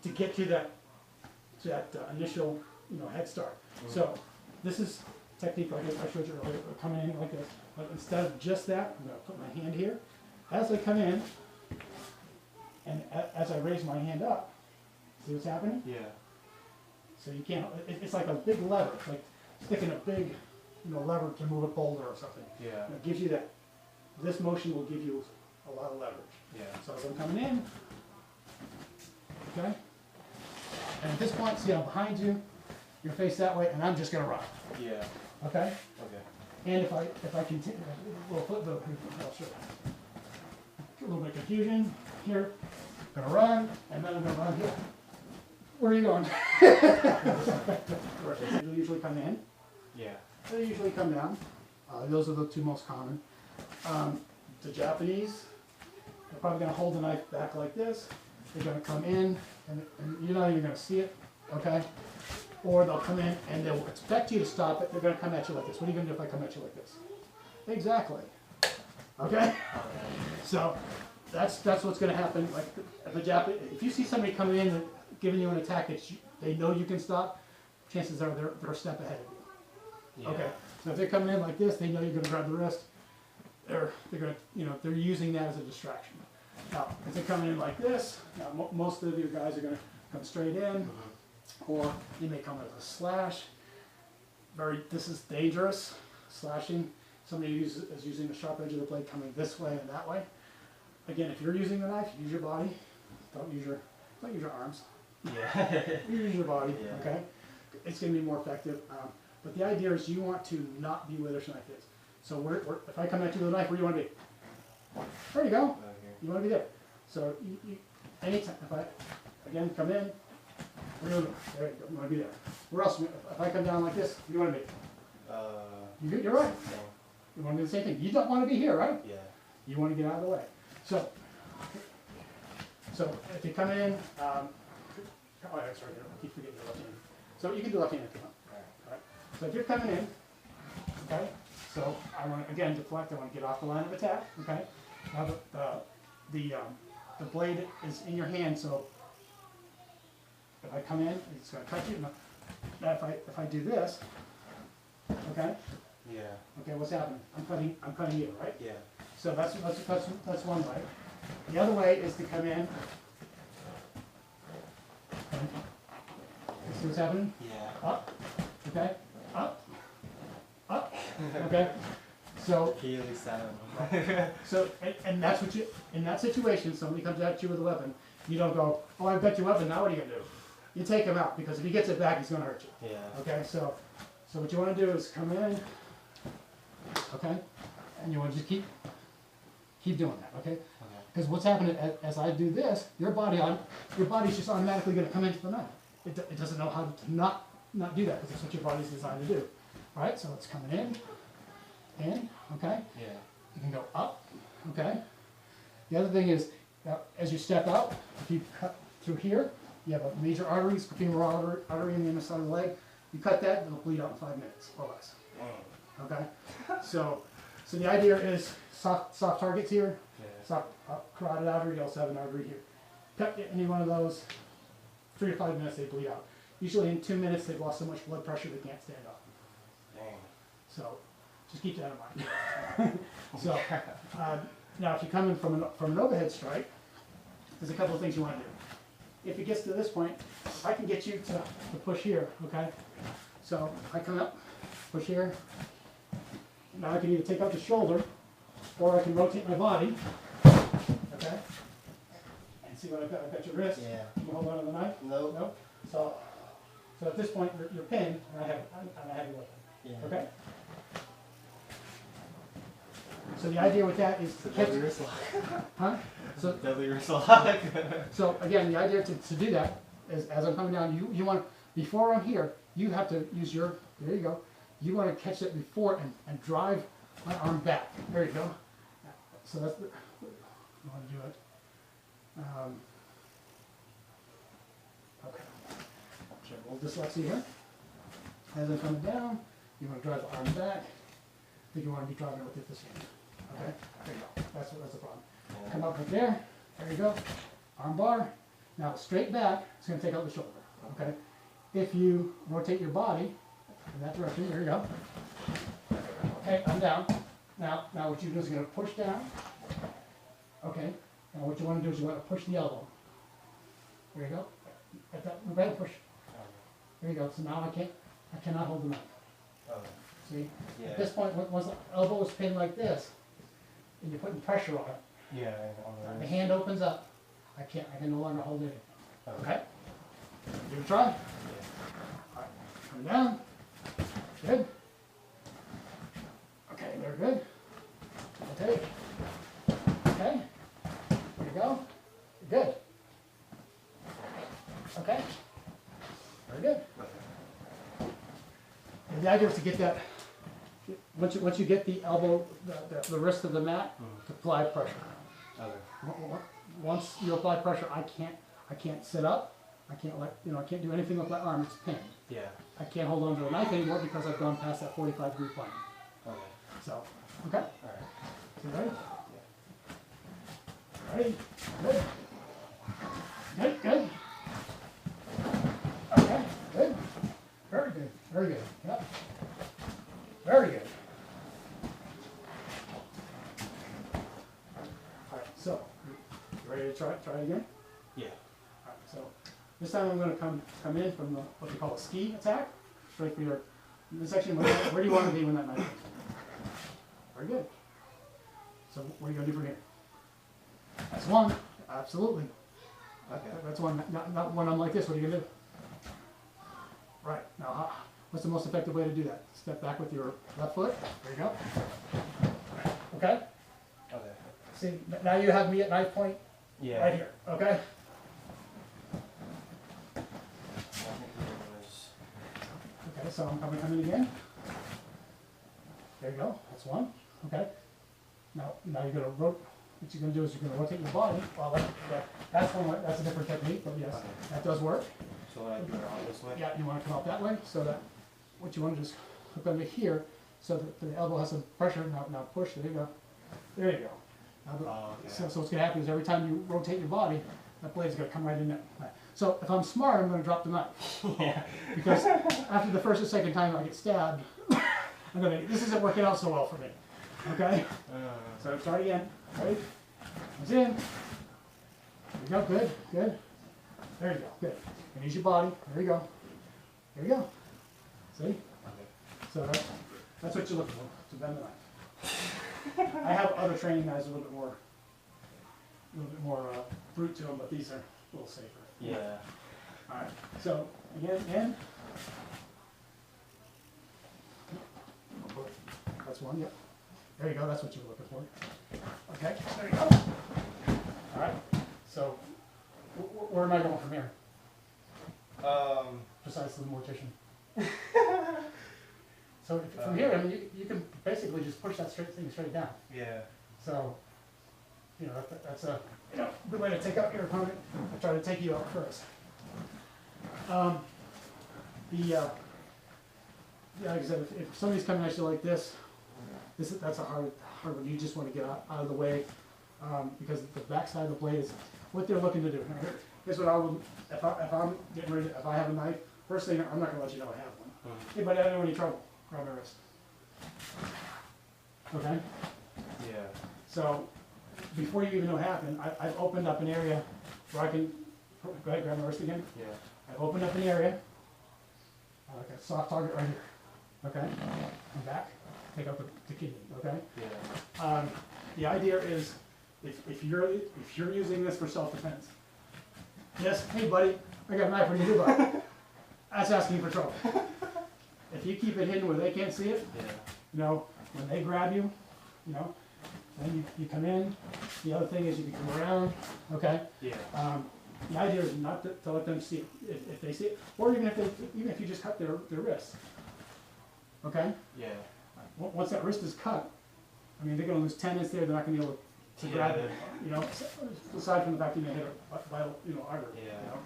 to get you that initial, head start. So this is technique like I showed you earlier, coming in like this. But instead of just that, I'm going to put my hand here. As I come in, and as I raise my hand up, see what's happening? Yeah. So you can't, it's like a big lever. It's like sticking a big, lever to move a boulder or something. Yeah. It gives you that, this motion will give you a lot of leverage. Yeah. So as I'm coming in, okay? And at this point, see I'm behind you, you're faced that way, and I'm just gonna run. Yeah. Okay? Okay. And if I continue, we'll flip the, I'll show you. A little bit of confusion here. Gonna run, and then I'm gonna run here. Where are you going? They usually come in. Yeah. They usually come down. Those are the two most common. The Japanese, they're probably gonna hold the knife back like this. They're gonna come in, and you're not even gonna see it, okay? Or they'll come in and they'll expect you to stop it. They're gonna come at you like this. What are you gonna do if I come at you like this? Exactly. Okay? So that's what's gonna happen. Like the Japanese, if you see somebody coming in and giving you an attack that they know you can stop, chances are they're a step ahead of you. Yeah. Okay. So if they're coming in like this, they know you're gonna grab the wrist. They're gonna, they're using that as a distraction. Now, if they're coming in like this, now most of your guys are gonna come straight in. Or you may come as a slash. This is dangerous, slashing. Somebody is using the sharp edge of the blade coming this way and that way. Again, if you're using the knife, use your body. Don't use your arms. Yeah. Use your body. Yeah. Okay. It's going to be more effective. But the idea is you want to not be where this knife is. So if I come at you with a knife, where do you want to be? There you go. Okay. You want to be there. So anytime if I again come in. There you go. You want to be there. Where else? If I come down like this, you want to be? You're right. No. You want to do the same thing. You don't want to be here, right? Yeah. You want to get out of the way. So if you come in, sorry, I keep forgetting your left hand. So you can do left hand if you want. All right. So if you're coming in, okay. So I want to again deflect. I want to get off the line of attack. Okay. Now the blade is in your hand, so if I come in, it's going to cut you. Now if I do this, okay? Yeah. Okay, what's happening? I'm cutting you, right? Yeah. So that's one way. The other way is to come in. And, you see what's happening? Yeah. Up, okay? Up, okay? So, Really sad. so, and that's what you, in that situation, somebody comes at you with a weapon, you don't go, oh, I bet your weapon, now what are you gonna do? You take him out, because if he gets it back, he's gonna hurt you. Yeah. Okay, so what you wanna do is come in, okay? And you wanna just keep doing that, okay? Okay. Because what's happening as I do this, your body's just automatically gonna come into the knife. It doesn't know how to not do that, because that's what your body's designed to do. All right, so it's coming in, okay? Yeah. You can go up, okay? The other thing is, as you step out, if you cut through here, you have a major artery, femoral artery on the inside of the leg. You cut that, it'll bleed out in 5 minutes or less. Okay? So the idea is soft targets here, Yeah. soft carotid artery, you also have an artery here. Cut any one of those, 3 to 5 minutes they bleed out. Usually in 2 minutes they've lost so much blood pressure they can't stand up. Dang. So just keep that in mind. So now if you're coming from an overhead strike, there's a couple of things you want to do. If it gets to this point, I can get you to push here, okay? So I come up, push here. Now I can either take out the shoulder, or I can rotate my body, okay? And see what I've got? I've got your wrist. Yeah. Can you hold on to the knife? Nope. Nope. So at this point, you're pinned, and I have your weapon. Yeah. Okay? So the idea with that is to catch, Deadly wrist lock. huh? So Deadly wrist lock. So again, the idea to do that is, as I'm coming down, you want, before I'm here, you have to use your, there you go, you want to catch it before and drive my arm back. There you go. So that's the, you want to do it. Okay. So a little dyslexia here. As I'm coming down, you want to drive the arm back. I think you want to be driving it with this hand. Okay? There you go. That's the problem. Come up right there. There you go. Arm bar. Now straight back, it's going to take out the shoulder. Okay? If you rotate your body in that direction, there you go. Okay, I'm down. Now what you do is you're going to push down. Okay. Now what you want to do is you want to push the elbow. There you go. At that, right, push. There you go. So now I cannot hold the knife. Okay. See? Yeah. At this point, once the elbow is pinned like this, and you're putting pressure on it, Yeah. the hand opens up. I can no longer hold it. Okay. Okay? Give it a try. Yeah. Alright, come down. Good. Okay, very good. Okay. Okay. There you go. Good. Okay. Very good. And the idea is to get that, once you get the elbow, the wrist of the mat, to apply pressure. Okay. Once you apply pressure, I can't sit up. I can't I can't do anything with my arm. It's pinned. Yeah. I can't hold on to the knife anymore because I've gone past that 45-degree plane. Okay. So, okay. Alright. So you ready? Ready? Good. Good. Good. Okay. Good. Very good. Very good. Yep. Very good. All right. So, you ready to try it again? Yeah. All right. So, this time I'm going to come in from what they call a ski attack, straight for your midsection. Where do you want to be when that knife comes in? Very good. So, what are you going to do from here? That's one. Absolutely. Okay. That's one. Not one I'm like this. What are you going to do? Right. Now, what's the most effective way to do that? Step back with your left foot. There you go. Okay? Okay. See, now you have me at knife point Yeah. right here. Okay? Okay, so I'm coming again. There you go. That's one. Okay. Now you're going to rotate. What you're going to do is you're going to rotate your body. Well, that's a different technique, but yes, Okay. that does work. So I do it out this way? Yeah, you want to come out that way, so that what you want to do is hook under here, so that the elbow has some pressure. Now push. There you go. There you go. So what's going to happen is every time you rotate your body, that blade's going to come right in there. So if I'm smart, I'm going to drop the knife. Yeah. Because after the first or second time I get stabbed, I'm going to, this isn't working out so well for me. Okay? So start again. Right? Comes in. There you go. Good. Good. There you go. Good. And use your body. There you go. There you go. See? Okay. So that's what you're looking for, to bend the knife. I have other training knives a little bit more brute to them, but these are a little safer. Yeah. All right. So again. That's one. Yep. There you go. That's what you were looking for. Okay. There you go. All right. So where am I going from here? Besides the mortician. So from here, I mean, you can basically just push that thing straight down. Yeah. So, you know, that's a good way to take out your opponent. I try to take you out first. Like I said, if somebody's coming at you like this, that's a hard one. You just want to get out of the way because the backside of the blade is what they're looking to do. Now, here's what I would, if I'm getting ready, if I have a knife, first thing, I'm not going to let you know I have one. Hey, buddy, I don't have any trouble. Grab my wrist. Okay? Yeah. So, before you even know what happened, I've opened up an area where I can, go ahead, grab my wrist again. Yeah. I've opened up an area, like a soft target right here. Okay? Come back, take out the kidney, okay? Yeah. The idea is, if you're using this for self-defense, yes, hey buddy, I got a knife, what do you do about it? That's asking for trouble. If you keep it hidden where they can't see it, you know, when they grab you, you know, then you come in. The other thing is you can come around, okay? Yeah. The idea is not to let them see it if they see it, or even if you just cut their wrist, okay? Yeah. Once that wrist is cut, I mean, they're going to lose tendons there. They're not going to be able to grab it, you know. Aside from the fact that you may hit a vital, artery. Yeah. You know?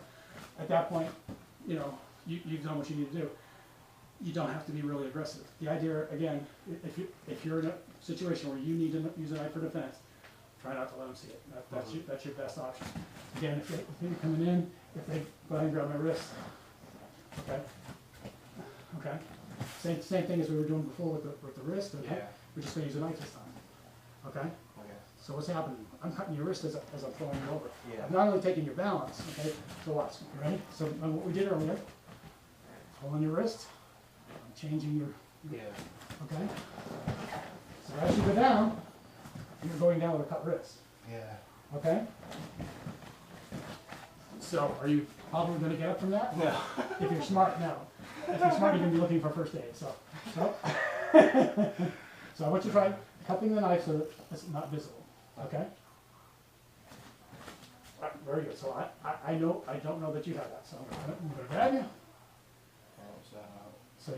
At that point, you know, you've done what you need to do. You don't have to be really aggressive. The idea, again, if you're in a situation where you need to use a knife for defense, try not to let them see it. That's your best option. Again, if they're coming in, if they go ahead and grab my wrist, okay, okay. Same thing as we were doing before with the wrist. Okay, Yeah. we're just going to use a knife this time. Okay. Okay. So what's happening? I'm cutting your wrist as I'm throwing you over. Yeah. I'm not only taking your balance. Okay. So watch. You ready? So what we did earlier. Pulling your wrist. I'm changing your. Yeah. Okay. So as you go down, you're going down with a cut wrist. Yeah. Okay. So are you probably going to get up from that? No. If you're smart, no. If you're smart, you're going to be looking for first aid. So so I want you to try cupping the knife so that it's not visible. Okay. Right, very good. So I don't know that you have that. So I'm going to grab you. So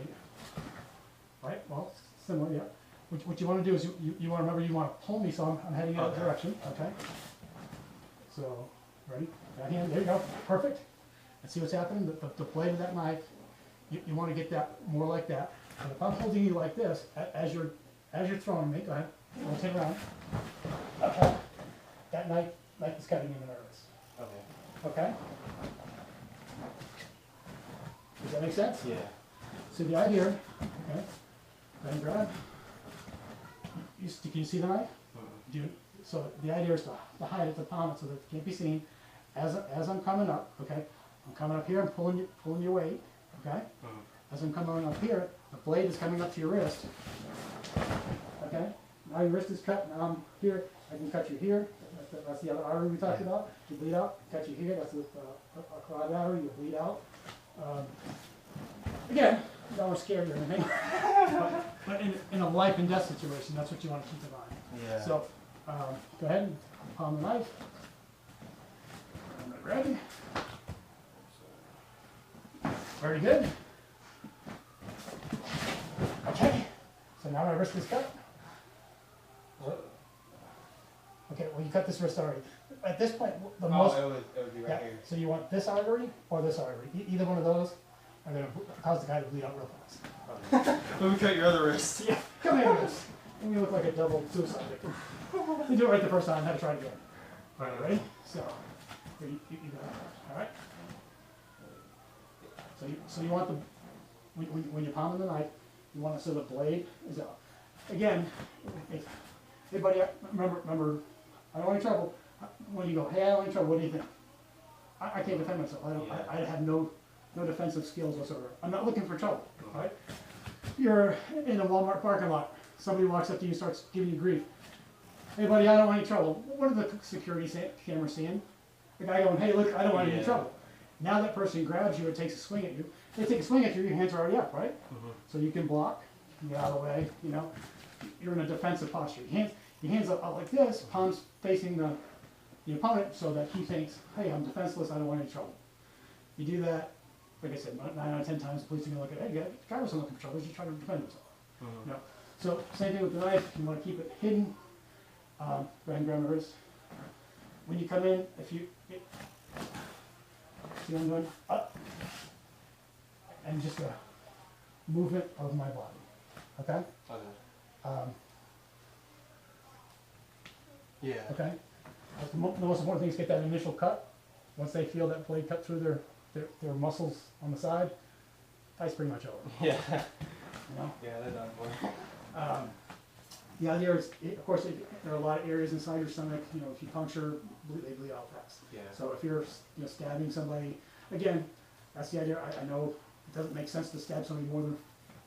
right. Well, similar. Yeah. What you want to do is you want to remember you want to pull me, so I'm heading in that direction. Okay. So ready? That hand. There you go. Perfect. And see what's happening. The blade of that knife. You want to get that more like that. And if I'm holding you like this, as you're throwing me, go ahead, rotate around. Okay. That knife is cutting into my wrist. Okay. Okay? Does that make sense? Yeah. So the idea, okay, then grab. Can you see the knife? So the idea is to hide it, to palm it so that it can't be seen. As I'm coming up, okay, I'm coming up here and pulling your weight. Okay? As I'm coming up here, the blade is coming up to your wrist. Okay? Now your wrist is cut, now I'm here, I can cut you here. That's the other artery we talked about. You bleed out, cut you here, that's a carotid artery, you bleed out. Again, don't want to scare you or anything. but in a life and death situation, that's what you want to keep in mind. Yeah. So, go ahead and palm the knife. I'm going to grab you. Very good. Okay, so now my wrist is cut. Okay, well you cut this wrist already. At this point, the most... it would be right here. So you want this artery or this artery? Either one of those are going to cause the guy to bleed out real fast. Okay. Let me cut your other wrist. Yeah, come here, wrist. And we look like a double suicide victim. You do it right the first time, have to try it again. All right, ready? So, you got it. All right? So you want the, when you're pounding the knife, you want it so the blade is out. Again, if anybody, remember, I don't want any trouble. When you go, hey, I don't want any trouble, what do you think? I can't defend myself. I have no defensive skills whatsoever. I'm not looking for trouble, right? You're in a Walmart parking lot. Somebody walks up to you and starts giving you grief. Hey, buddy, I don't want any trouble. What are the security cameras seeing? The guy going, hey, look, I don't want any trouble. Now that person grabs you and takes a swing at you. They take a swing at you, your hands are already up, right? So you can block, get out of the way, you know. You're in a defensive posture. Your hands up like this, palms facing the opponent so that he thinks, hey, I'm defenseless, I don't want any trouble. You do that, like I said, 9 out of 10 times the police are going to look at, hey, guy wasn't looking for trouble, he's just trying to defend himself. You know? So same thing with the knife, you want to keep it hidden. Go ahead and grab my wrist. When you come in, if you, see what I'm doing? Up. And just a movement of my body, okay? Yeah. Okay? The most important thing is get that initial cut. Once they feel that blade cut through their muscles on the side, fight's pretty much over. Yeah. You know? Yeah, they're done for. The idea is, of course, there are a lot of areas inside your stomach. You know, if you puncture, they bleed out fast. Yeah. So if you're stabbing somebody, again, that's the idea. I know it doesn't make sense to stab somebody more than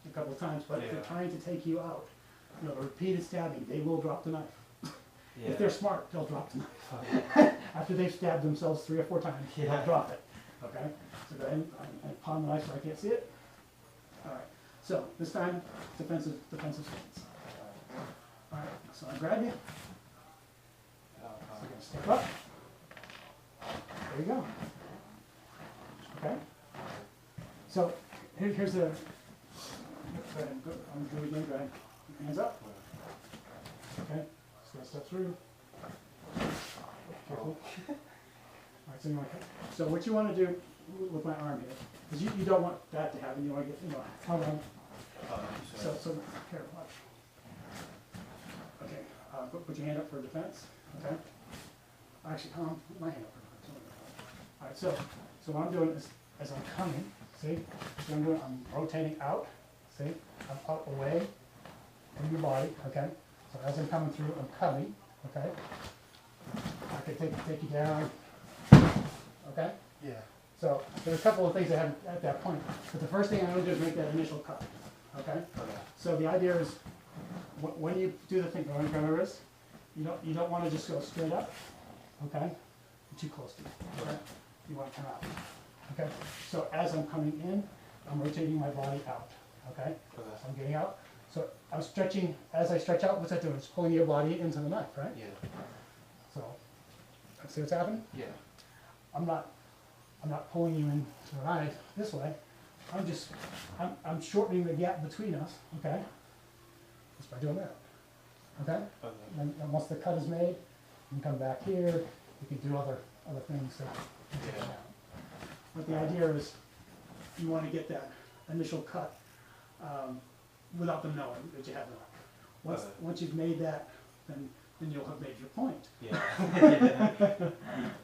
a couple of times, but if they're trying to take you out, you know, repeated stabbing, they will drop the knife. Yeah. If they're smart, they'll drop the knife. After they've stabbed themselves 3 or 4 times, they'll drop it. Okay? So go ahead and palm the knife so I can't see it. All right. So this time, defensive stance. All right. So I grab you. So you're gonna step up. There you go. Okay. So here's the. Go ahead. I'm going to do it again. Go ahead. Hands up. Okay. Just gonna step through. Careful. All right. So what you want to do with my arm here, because you don't want that to happen. You want to get hold on. So here, watch. Okay. Put your hand up for defense. Okay. Actually, put my hand up for defense. All right. So what I'm doing is, as I'm coming, see, what I'm doing, I'm rotating out. See, I'm out away from your body. Okay. So as I'm coming through, I'm cutting. Okay. I can take you down. Okay. Yeah. So there's a couple of things that happen at that point. But the first thing I'm going to do is make that initial cut. Okay. Okay. So the idea is, when you do the thing, going grab my wrist, you don't want to just go straight up. Okay. You're too close to it. Okay. You want to come out. Okay. So as I'm coming in, I'm rotating my body out. Okay. So I'm getting out. So I'm stretching. As I stretch out, what's that doing? It's pulling your body into the knife, right? Yeah. So see what's happening? Yeah. I'm not pulling you into the knife this way. I'm shortening the gap between us, okay? Just by doing that, okay? Okay. And once the cut is made, you can come back here. You can do other things to take it down. But the idea is, you want to get that initial cut without them knowing that you have the knife. Once you've made that, then you'll have made your point. Yeah.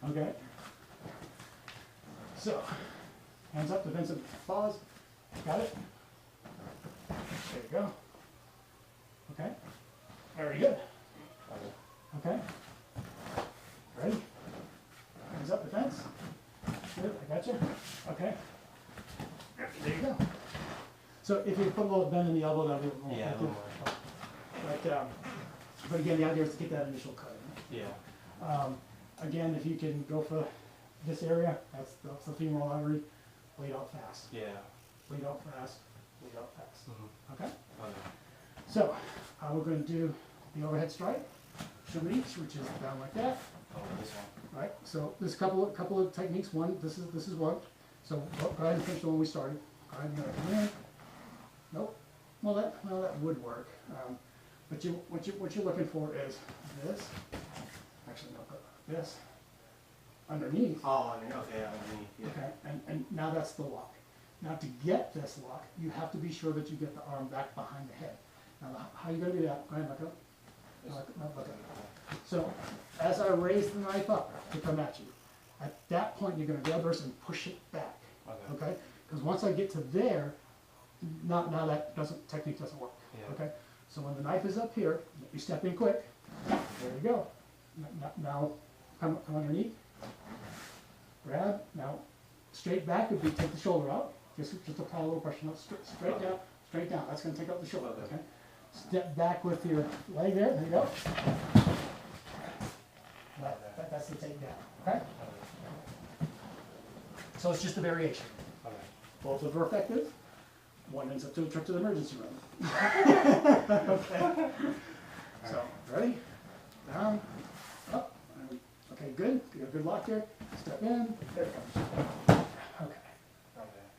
Okay. So, hands up, defensive pause. Got it? There you go. Okay. Very good. Okay. Ready? Hands up, defense. Good, I got you. Okay. There you go. So if you put a little bend in the elbow, that'll be a little more effective. But again, the idea is to get that initial cut in. Yeah. Again, if you can go for this area, that's the femoral artery, bleed out fast. Yeah. Bleed out fast, bleed out fast. Okay? Okay. So, we're going to do the overhead strike, show each, which is down like that. Oh, this one. Right? So there's a couple of techniques. One, this is one. So go ahead and finish the one we started. Go ahead and come in. Nope. Well, that would work. But what you're looking for is this. Actually, no, this underneath. Oh, okay, underneath. Yeah. Okay, and now that's the lock. Now to get this lock, you have to be sure that you get the arm back behind the head. Now, how are you going to do that? Go ahead, back up. No, back up. So, as I raise the knife up to come at you, at that point you're going to grab the wrist and push it back. Okay? Because once I get to there, now that technique doesn't work. Yeah. Okay? So when the knife is up here, you step in quick. There you go. Now come underneath. Grab. Now straight back would be take the shoulder out. Just apply a little pressure. No, straight down. Straight down. That's going to take out the shoulder. Okay. Step back with your leg there. There you go. That's the takedown. Okay. So it's just a variation. Both of them are effective. One ends up to a trip to the emergency room. Okay. So, ready? Down, up. Okay, good. You got a good lock here. Step in. There it comes. Okay.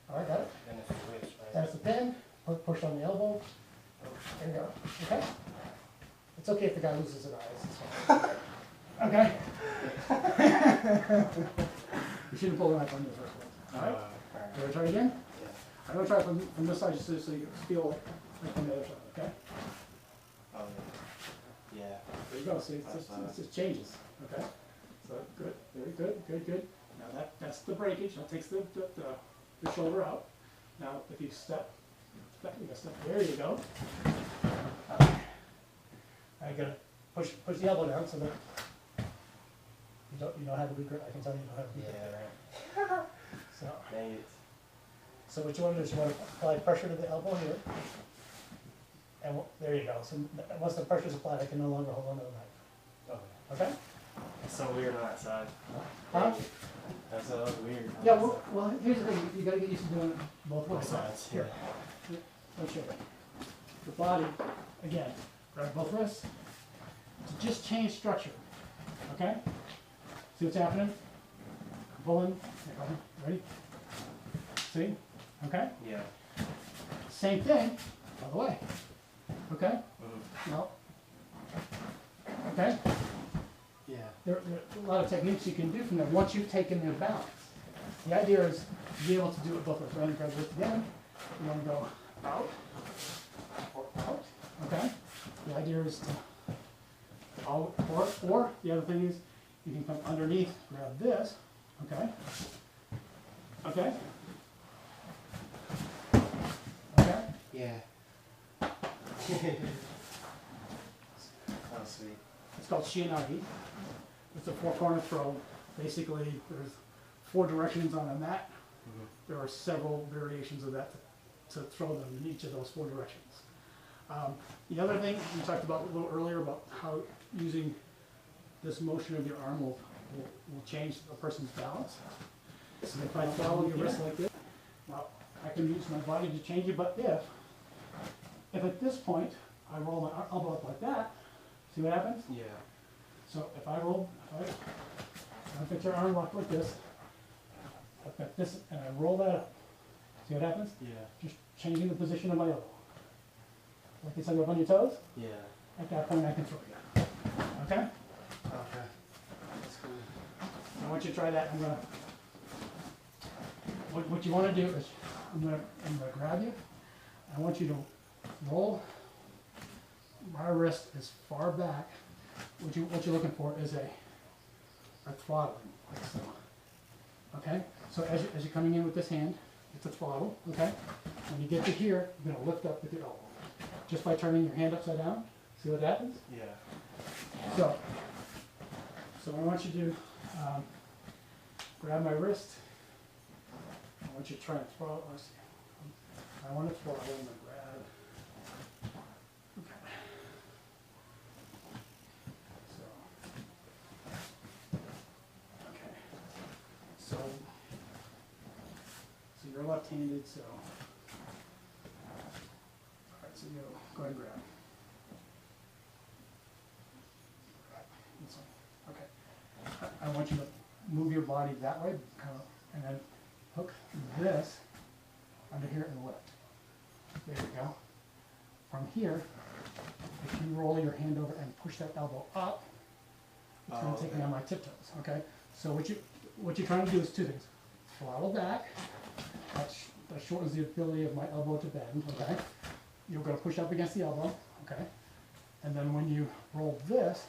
All right, got it? Then it's a switch, right? That's the pin. Push on the elbow. There you go. Okay? It's okay if the guy loses his eyes. Okay? You shouldn't pull the knife on the first one. All right? You want to try it again? Yeah. I'm going to try it from this side just so you feel like from the other side, okay? Oh, yeah. There you go. See, it just changes, okay? So, good. Very good. Good, good. Now, that's the breakage. That takes the shoulder out. Now, if you step, there you go. I gotta push the elbow down so that you know how to be great. I can tell you know how to be great. Right. So, Dang it. so what you want to do is you want to apply pressure to the elbow here. And there you go. So once the pressure is applied, I can no longer hold on to the knife. Okay. Okay? It's so weird on that side. Huh? That's so weird. on Yeah, that side. well, here's the thing. You got to get used to doing it both ways. Both sides, Here. Let me show you. The body, again, grab both wrists. To just change structure. Okay? See what's happening? Pulling. Ready? See? Okay? Yeah. Same thing, by the way. Okay? No. Okay? Yeah. There are a lot of techniques you can do from there once you've taken your balance. The idea is to be able to do it both ways. Right? And grab this again. You want to go out or out. Okay? The idea is to or the other thing is you can come underneath, grab this. Okay? Okay? Okay? Yeah. Oh, sweet. It's called Shianagi. It's a four-corner throw. Basically, there's 4 directions on a mat. There are several variations of that to throw them in each of those 4 directions. The other thing we talked about a little earlier about how using this motion of your arm will change a person's balance. So if I follow your wrist like this, now I can use my body to change it, but if at this point I roll my elbow up like that, see what happens? Yeah. So if I picture arm locked like this, I've got this, and I roll that up. See what happens? Yeah. Just changing the position of my elbow. Like it's like up on your toes. Yeah. At that point, I can throw you. Okay? Okay. That's cool. I want you to try that. I'm gonna. What you want to do is, I'm gonna grab you. I want you to roll my wrist as far back. What you're looking for is a throttling. Like so. Okay? So as you're coming in with this hand, it's a throttle. Okay? When you get to here, you're gonna lift up with your elbow. Just by turning your hand upside down. See what happens? Yeah. So I want you to grab my wrist. I want you to try and throttle. Let's see. I want to throttle and grab. Okay. So you're left-handed, so. All right, so you go ahead and grab. This one. Okay. I want you to move your body that way, kind of, and then hook this under here and lift. There you go. From here, if you roll your hand over and push that elbow up, it's going to take me on my tiptoes. Okay. So what you're trying to do is 2 things: throttle back. That shortens the ability of my elbow to bend. Okay. You're going to push up against the elbow. okay? And then when you roll this,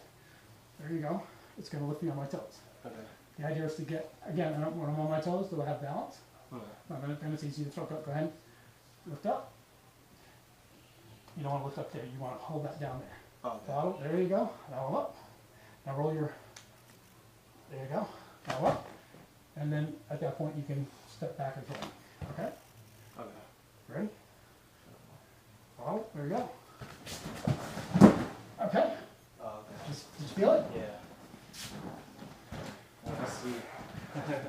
there you go, it's gonna lift me on my toes. Okay. The idea is to get, again, when I'm on my toes, do I have balance? Okay. Then it's easy to throw up. Go ahead, lift up. You don't want to lift up there, you want to hold that down there. Okay. Follow, there you go, now up. Now roll your, there you go, now up. And then at that point you can step back and forth, okay? Okay. Ready? Follow, there you go. Okay, Oh, okay. did you feel it? Yeah. That's sweet.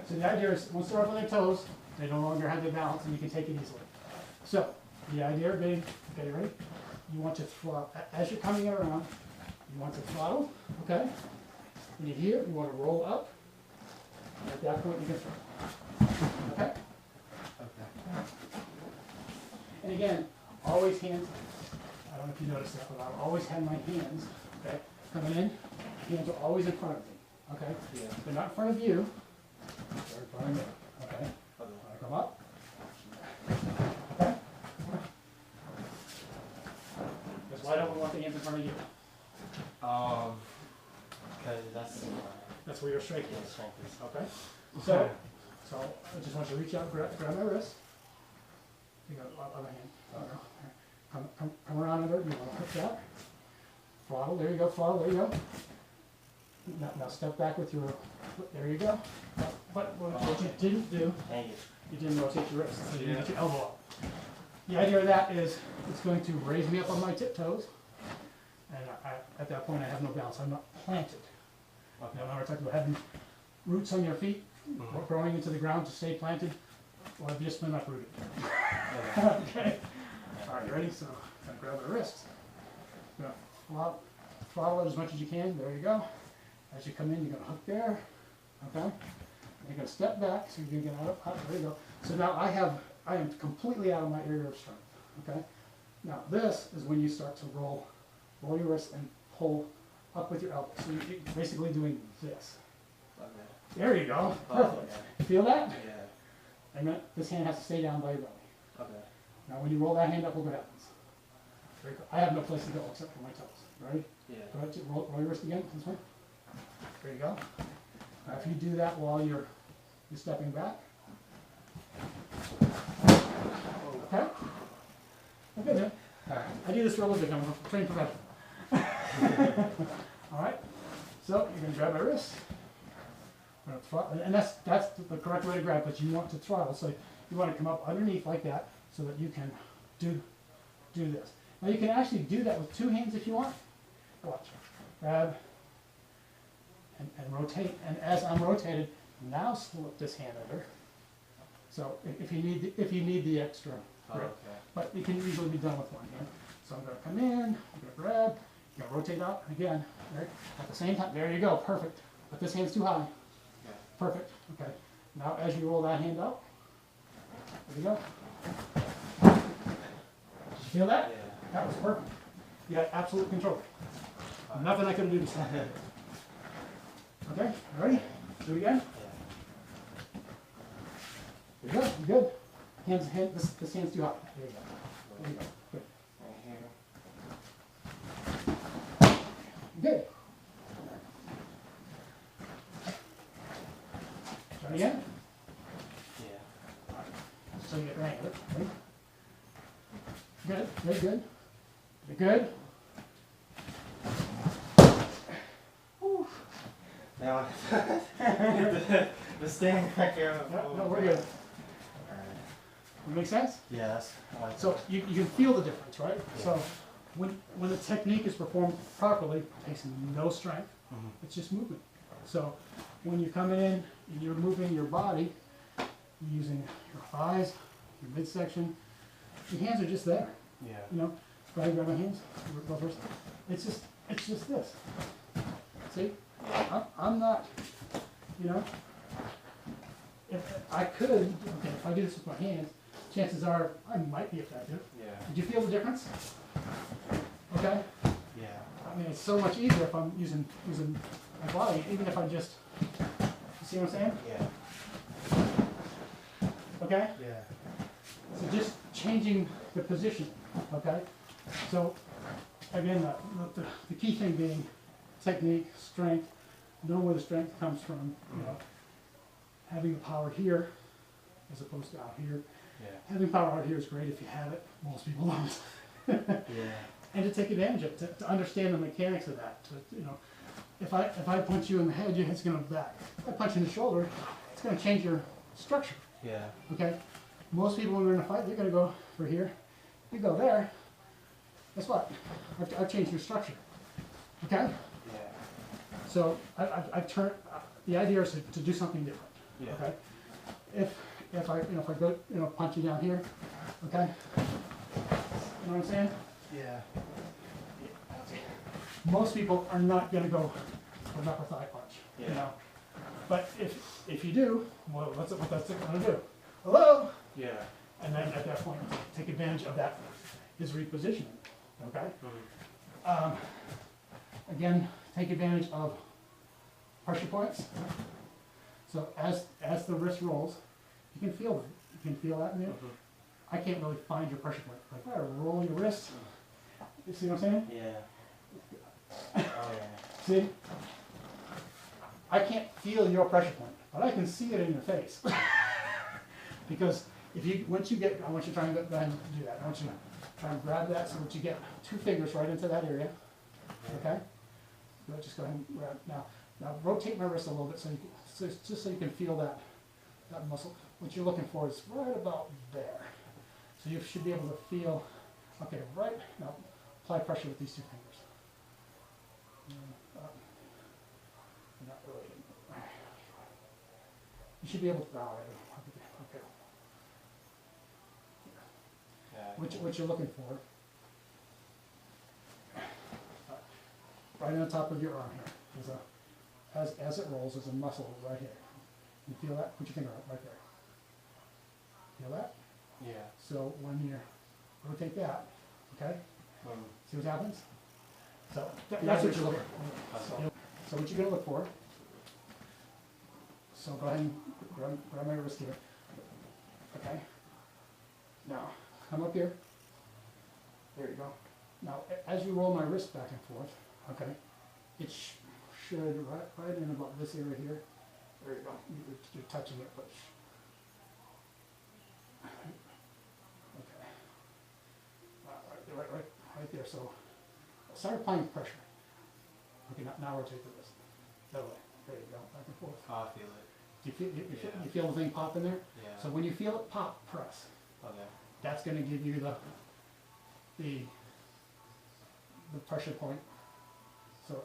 So the idea is, once they're up on their toes, they no longer have their balance and you can take it easily. So, the idea being, okay, ready? You want to throttle, as you're coming around, you want to throttle, okay? When you're here, you want to roll up. At that point, you can throttle. Okay? Okay. And again, always hands, I don't know if you noticed that, but I'll always have my hands, okay? Coming in, hands are always in front of me, okay? Yeah. They're not in front of you, they're in front of me, okay? Okay. When I come up, okay? Because why don't we want the hands in front of you? Because That's where your strength yeah, is, strength is. okay? So I just want you to reach out, grab my wrist. You got other hand. Come around under it. You want to hook that. Throttle. There you go. Throttle. There you go. Now step back with your. There you go. But what you didn't do, Dang it. you didn't rotate your wrist. So you Yeah. get your elbow up. The idea of that is it's going to raise me up on my tiptoes, and at that point I have no balance. I'm not planted. Okay. Now we're talking about having roots on your feet, Mhm. growing into the ground to stay planted. Well, I've just been uprooted. Okay. Okay. All right, you ready? So, I'm gonna grab my wrist. Throttle it as much as you can. There you go. As you come in, you're gonna hook there. Okay. You're gonna step back, so you're gonna get up. There you go. So now I am completely out of my area of strength. Okay. Now this is when you start to roll your wrist and pull up with your elbow. So you're basically doing this. Okay. There you go. Oh, Perfect. okay. Feel that? Yeah. And this hand has to stay down by your belly. Okay. Now when you roll that hand up, look what happens. Very good. I have no place to go except for my toes. Ready? Yeah. Go ahead, roll your wrist again, this way. There you go. Now if you do that while you're stepping back. Okay? Okay then. I do this for a living, I'm a trained professional. Alright? So you're going to grab my wrist. And that's the correct way to grab, but you want to throttle. So you want to come up underneath like that so that you can do this. Now you can actually do that with two hands if you want. Watch. Grab and rotate. And as I'm rotated, now slip this hand under. So if you need the extra grip. Okay. But it can easily be done with one hand. So I'm going to come in, I'm going to grab, I'm going to rotate up again. Right? At the same time, there you go, perfect. But this hand's too high. Yeah. Perfect. Okay. Now as you roll that hand up, there you go. Did you feel that? Yeah. That was perfect. You had absolute control. Nothing I could do to stop it. Okay, ready? Do it again. Yeah. There you go. You good? This hand's too hot. There you go. There you go. Good. Right here. Good. Try again. Yeah. So you get the hang of it. Ready? Good. Good. Good. You're good. Whew. Now, the stand back here. No, we're good. Make sense? Yeah, that's. I like So that. you can feel the difference, right? Yeah. So when the technique is performed properly, it takes no strength. Mhm. It's just movement. So when you're coming in and you're moving your body, you're using your thighs, your midsection, your hands are just there. Yeah. You know, go ahead and grab my hands. Go first. It's just this. See, I'm not, you know, if I could, okay, if I do this with my hands, chances are I might be effective. Yeah. Did you feel the difference? Okay? Yeah. I mean, it's so much easier if I'm using my body, even if I just, you see what I'm saying? Yeah. Okay? Yeah. So just changing the position, okay? So again, the key thing being technique, strength, know where the strength comes from, you know, having the power here as opposed to out here. Yeah. Having power out here is great if you have it, most people don't. Yeah. And to take advantage of it, to understand the mechanics of that, to, you know, if I punch you in the head, your head's gonna back. If I punch you in the shoulder, it's gonna change your structure, Yeah. okay? Most people when they're in a fight, they're gonna go for here, you go there, guess what? I've changed your structure, okay? Yeah. So I've turned, the idea is to do something different, Yeah. okay? If I go, you know, punch you down here, okay? You know what I'm saying? Yeah. Most people are not gonna go for an upper thigh punch, you Yeah. know? But if you do, well, what's it gonna do? Hello? Yeah. And then at that point, take advantage of that, is repositioning, okay? Again, take advantage of pressure points. So as the wrist rolls, you can feel it. You can feel that in there. I can't really find your pressure point. Like, if I roll your wrist, you see what I'm saying? Yeah. Oh yeah. See? I can't feel your pressure point, but I can see it in your face. Because once you get, I want you to try and go ahead and do that. I want you to try and grab that so that you get 2 fingers right into that area. Okay? Just go ahead and grab. Now rotate my wrist a little bit just so you can feel that muscle. What you're looking for is right about there. So you should be able to feel, okay, right, now apply pressure with these 2 fingers. Not really. You should be able to, okay. Yeah. What you're looking for, right on top of your arm here, as it rolls, there's a muscle right here. You feel that? Put your finger right there. Feel that? Yeah. So when you rotate that, okay, see what happens? So that's what you're looking for. So what you're going to look for, so go ahead and grab my wrist here, okay? Now, come up here, there you go. Now, as you roll my wrist back and forth, okay, it should, right in about this area here, there you go, you're touching it, but okay, right there, so start applying pressure. Okay, now rotate the wrist, that way, there you go, back and forth. Oh, I feel it. You feel the thing pop in there? Yeah. So when you feel it pop, press. Okay. That's going to give you the pressure point. So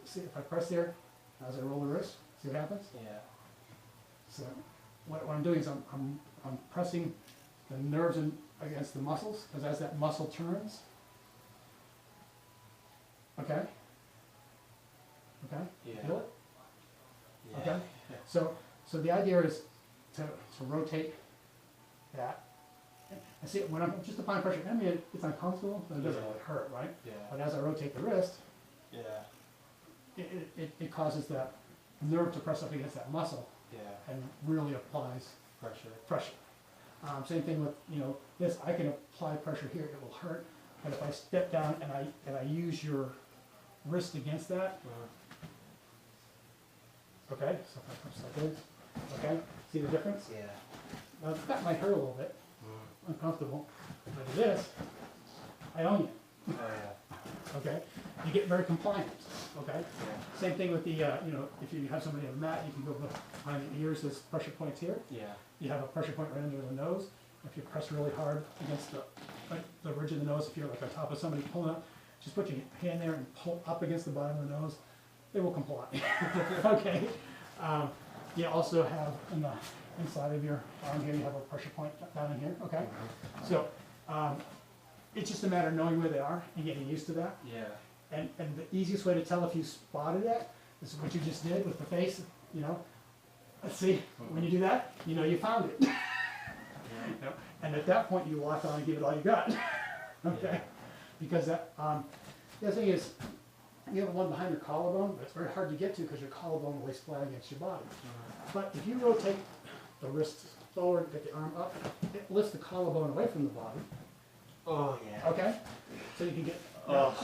see if I press there, as I roll the wrist, see what happens? Yeah. So what I'm doing is I'm pressing the nerves against the muscles, because as that muscle turns, okay? Okay? Yeah. Feel it? Yeah. Okay? So the idea is to rotate that. And see, when I'm just applying pressure, I mean, it's uncomfortable, but it doesn't really hurt, right? Yeah. But as I rotate the wrist, Yeah. it causes that nerve to press up against that muscle Yeah. and really applies Pressure. pressure. Same thing with, you know, this, I can apply pressure here, it will hurt, but if I step down and I use your wrist against that, okay, so if I press like this, okay, see the difference? Yeah. Now that might hurt a little bit, uncomfortable, but this, I own you, Oh yeah. okay? You get very compliant, okay? Yeah. Same thing with the, you know, if you have somebody on a mat, you can go behind the ears, there's pressure points here. Yeah. You have a pressure point right under the nose. If you press really hard against the ridge of the nose, if you're like on top of somebody pulling up, just put your hand there and pull up against the bottom of the nose. They will comply. Okay. You also have in the inside of your arm here, you have a pressure point down in here. Okay. So it's just a matter of knowing where they are and getting used to that. Yeah. And the easiest way to tell if you spotted it is what you just did with the face. You know, let's see, when you do that, you know you found it. Yeah. And at that point, you lock on and give it all you got. Okay? Yeah. Because that, the other thing is, you have one behind your collarbone, but it's very hard to get to because your collarbone lays flat against your body. But if you rotate the wrist forward, get the arm up, it lifts the collarbone away from the body, Oh yeah. Okay? So you can get Oh.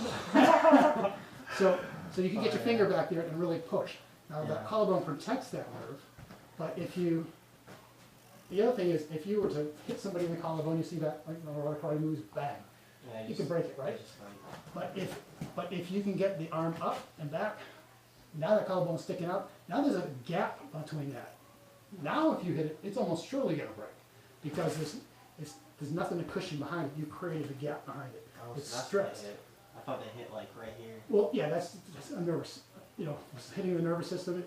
so you can get your yeah. finger back there and really push. Now Yeah. that collarbone protects that nerve, but the other thing is if you were to hit somebody in the collarbone, you see that like a lot of karate moves, bang. Yeah, You can break it, right? Just like, But if you can get the arm up and back, now that collarbone's sticking out, now there's a gap between that. Now if you hit it, it's almost surely gonna break because there's nothing to cushion behind it. You created a gap behind it. oh, It's so that's stressed. what they hit. I thought they hit like right here. Well, yeah, that's a nervous, hitting the nervous system.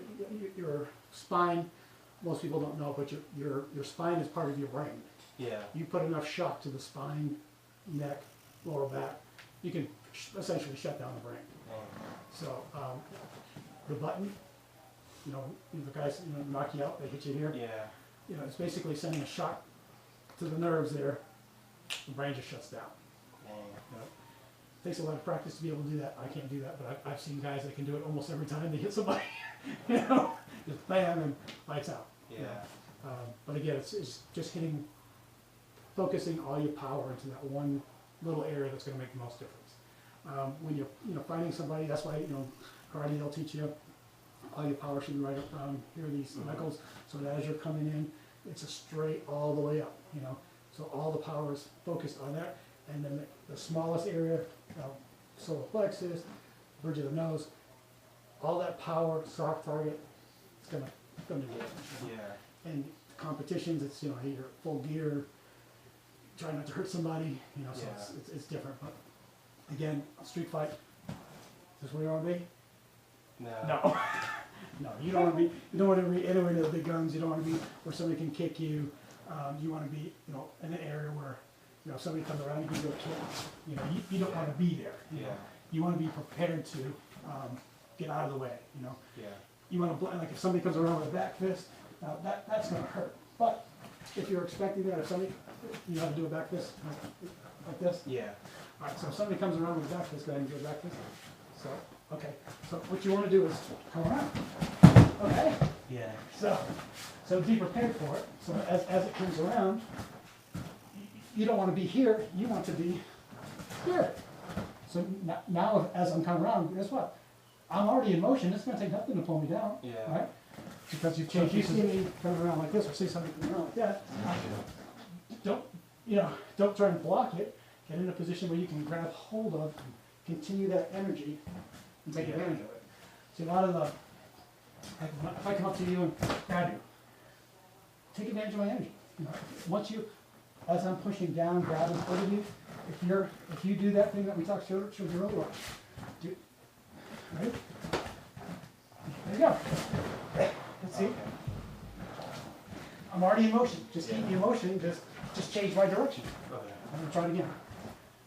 Your spine, most people don't know, but your spine is part of your brain. Yeah. You put enough shock to the spine, neck, lower back, you can essentially shut down the brain. So the button, the guys knock you out, they hit you here. Yeah. It's basically sending a shock to the nerves there. The brain just shuts down. Dang. Takes a lot of practice to be able to do that. I can't do that, but I've seen guys that can do it almost every time they hit somebody. Just bam and lights out. Yeah. But again, it's just focusing all your power into that one little area that's going to make the most difference. When you're fighting somebody, that's why karate they'll teach you all your power should be right up around here, these knuckles, so that as you're coming in, it's a straight all the way up. So all the power is focused on that, and then the smallest area, solar plexus, bridge of the nose, all that power, soft target, it's gonna do it. Yeah. And competitions, it's you're full gear, try not to hurt somebody, so Yeah. it's different. But again, a street fight, is this where you want to be? No. No. No, you don't want to be anywhere near the big guns. You don't want to be where somebody can kick you. You want to be, in an area where, if somebody comes around, you can go kick. You don't want to be there. Yeah. You want to be prepared to get out of the way. Yeah. You want to like if somebody comes around with a back fist, that's going to hurt. But if you're expecting that, if somebody, you know how to do a back fist like this. Yeah. All right. So if somebody comes around with a back fist, go ahead and do a back fist. So. Okay, so what you want to do is come around. Okay? Yeah. So be prepared for it. So as it comes around, you don't want to be here, you want to be here. So now as I'm coming around, guess what? I'm already in motion, it's going to take nothing to pull me down. Yeah. Right? Because you've changed. If you see me coming around like this, or see somebody coming around like that, don't try and block it. Get in a position where you can grab hold of and continue that energy and take advantage of it. See, a lot of if I come up to you and grab you, take advantage of my energy. Once as I'm pushing down, grabbing hold of you, if you do that thing that we talked showed you earlier, right? There you go. Let's see. I'm already in motion. Just keep me in motion. Just change my direction. Okay. I'm gonna try it again.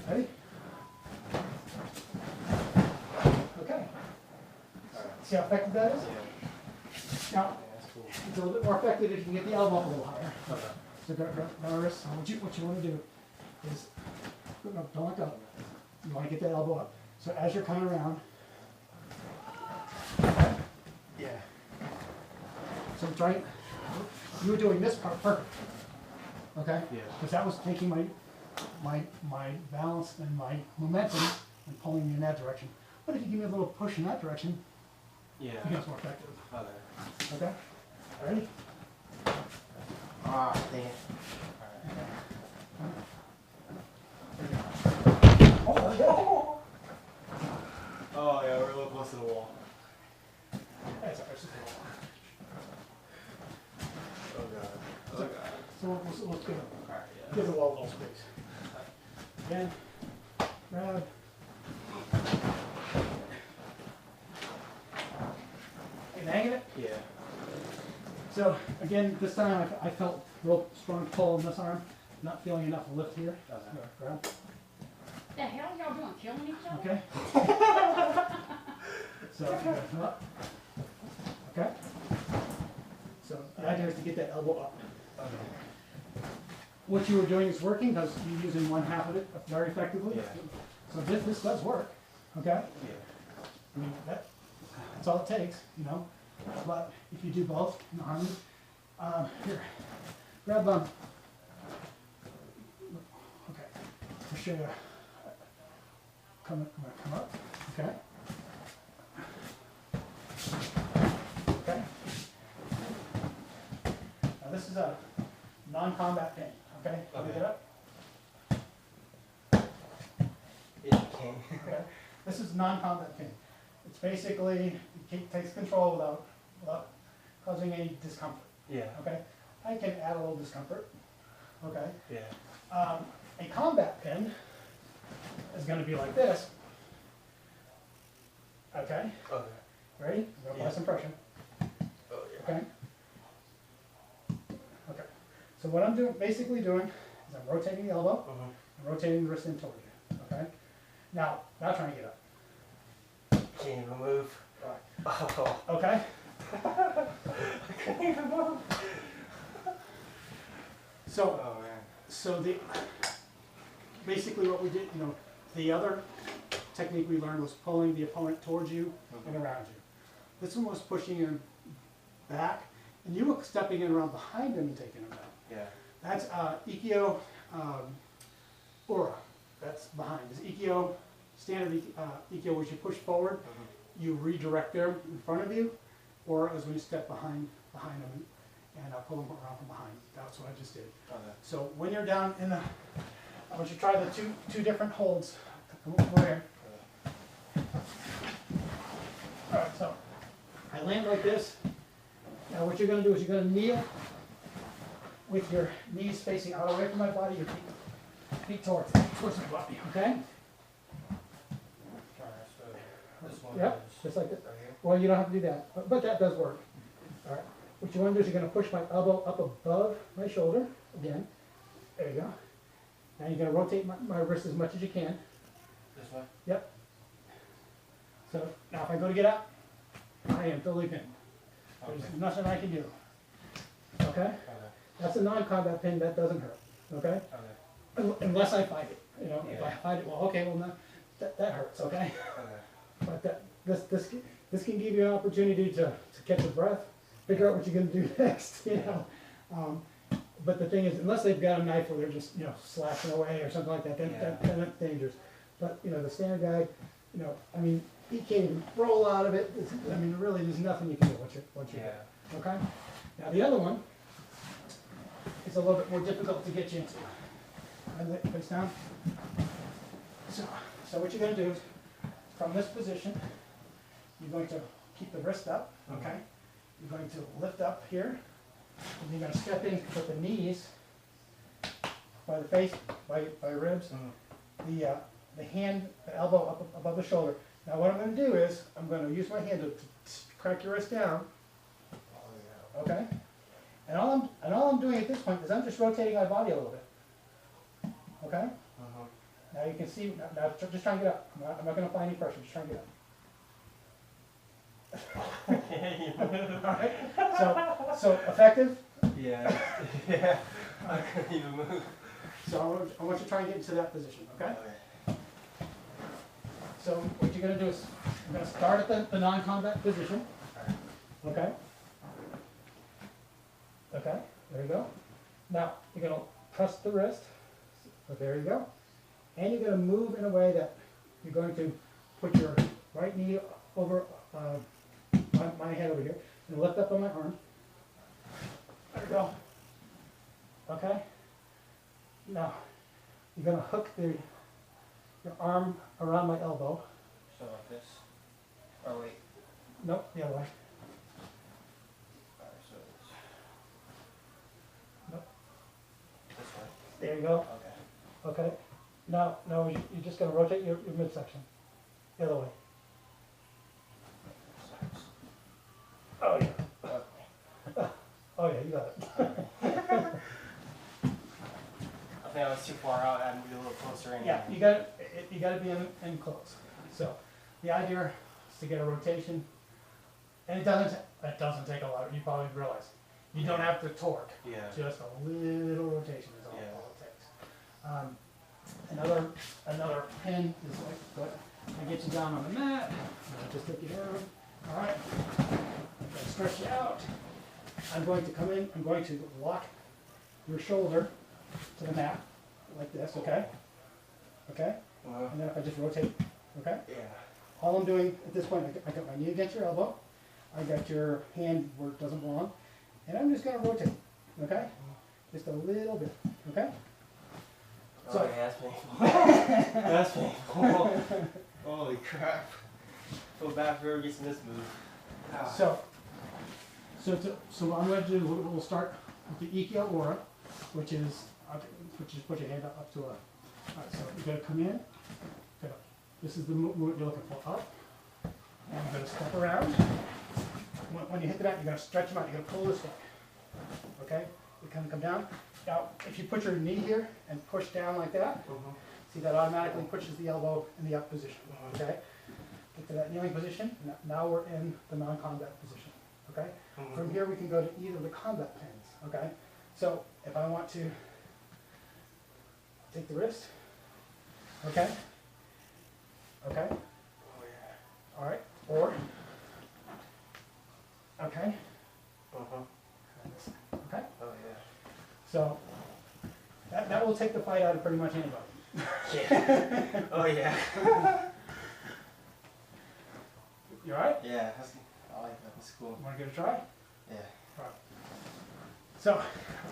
Ready? Okay. See how effective that is? Yeah. Now, That's cool. it's a little bit more effective if you can get the elbow up a little higher. Okay. So grab my wrist. What you want to do is, no, don't let go. You want to get that elbow up. So as you're coming around, Yeah. so try, you were doing this part perfect. Okay? Yeah. Because that was taking my balance and my momentum and pulling me in that direction. But if you give me a little push in that direction, Yeah. it becomes more effective. Okay. Okay? Ready? Ah, dang it. Oh, Oh yeah, we're a little close to the wall. that's all right. It's just a little- Oh god. Oh god. So let's go. Alright, yeah. Give the wall a little space. Again, grab. You hanging it? Yeah. So again, this time I felt real strong pull in this arm. Not feeling enough lift here. Okay. Grab. The hell y'all doing? Killing each other? Okay. So up. Okay. So the idea is to get that elbow up. Okay. What you were doing is working because you're using one half of it very effectively. Yeah. So this does work. Okay. Yeah. I mean that's all it takes, But if you do both in harmony, here, grab okay. show you. I'm gonna come up. Okay. Okay. Now this is a non-combat pin. Okay. Let me Okay. get up. If you can. Okay. This is non-combat pin. It's basically it takes control without causing any discomfort. Yeah. Okay. I can add a little discomfort. Okay. Yeah. A combat pin is going to be like this. Okay. Okay. Ready? Go apply Yeah. some pressure. Oh yeah. Okay. Okay. So what I'm basically doing is I'm rotating the elbow and rotating the wrist in toward you. Okay. Now try and get up. Can't even move. Oh. Okay. Can't even move. So Oh man. so basically what we did, the other technique we learned was pulling the opponent towards you and around you. This one was pushing him back, and you were stepping in around behind him and taking him down. Yeah. That's Ikkyo Ura. That's behind. This Ikkyo, standard Ikkyo, which you push forward, you redirect there in front of you, or as when you step behind him and pull him around from behind. That's what I just did. Okay. So when you're down in the, I want you to try the two different holds. Come over here. All right, so I land like this. Now what you're going to do is you're going to kneel with your knees facing out away from my body, your feet towards my body, okay? This one Yep, is just like that. right here. Well, you don't have to do that, but that does work. All right. What you want to do is you're going to push my elbow up above my shoulder again. There you go. Now you're going to rotate my wrist as much as you can. This way? Yep. So now if I go to get up, I am totally pinned. There's Okay. nothing I can do. Okay? Okay. That's a non-combat pin. That doesn't hurt. Okay? Okay. Unless I fight it. If I Yeah. fight it, well, okay, well, no, that hurts. Okay? Okay. But this can give you an opportunity to catch your breath, figure out what you're going to do next. But the thing is, unless they've got a knife where they're just slashing away or something like that, then that's dangerous. But the standard guy, I mean, he can't even roll out of it. I mean, really, there's nothing you can do once you're there. Okay. Now the other one is a little bit more difficult to get you into. Face down. So what you're going to do is, from this position, you're going to keep the wrist up. Okay. You're going to lift up here, and you're going to step in with the knees by the face, by ribs, the hand, the elbow up above the shoulder. Now what I'm going to do is I'm going to use my hand to crack your wrist down. Okay. And all I'm doing at this point is I'm just rotating my body a little bit. Okay. Now you can see. Now just try and get up. I'm not going to apply any pressure. Just try and get up. All right. So effective. Yeah. Yeah. I couldn't even move. So I want you to try and get into that position. Okay. Okay. So what you're going to do is I'm going to start at the non-combat position. Okay. Okay. There you go. Now you're going to press the wrist. So there you go. And you're going to move in a way that you're going to put your right knee over my head over here and lift up on my arm. There we go. Okay. Now you're going to hook your arm around my elbow. So like this. Oh wait. Nope, the other way. Alright, so it's Nope. this way. There you go. Okay. Okay. Now you're just going to rotate your midsection. The other way. Oh yeah. Oh yeah, you got it. I think I was too far out. I had to be a little closer in. Yeah, you got to be in close. So the idea is to get a rotation, and it doesn't take a lot. You probably realize you don't have to torque. Yeah. Just a little rotation is all Yeah. it takes. Another pin is like what I get you down on the mat. I'll just take you down. All right. Stretch you out. I'm going to come in. I'm going to lock your shoulder to the mat like this. Okay. okay? And then if I just rotate, okay? Yeah. All I'm doing at this point, I got my knee against your elbow, I got your hand where it doesn't belong, and I'm just gonna rotate, okay? Just a little bit, okay? Oh, So- yeah, that's painful. That's painful. Holy crap. Feel bad for whoever gets in this move. Ah. So what I'm going to do, we'll start with the Ikea Aura, which is put your hand up to a. Alright, so you're going to come in. This is the movement you're looking for. Up, and you're going to step around. When you hit the mat, you're going to stretch them out. You're going to pull this way. Okay. You kind of come down. Now, if you put your knee here and push down like that, see that automatically pushes the elbow in the up position. Okay. Get to that kneeling position. Now we're in the non-combat position. Okay. From here we can go to either of the combat pins. Okay. So if I want to take the wrist. Okay. Okay. Oh, yeah. All right. Or. Okay. Okay. Oh, yeah. So that will take the fight out of pretty much anybody. Yeah. Oh, yeah. You all right? Yeah, that's, I like that. That's cool. Want to give it a try? Yeah. All right. So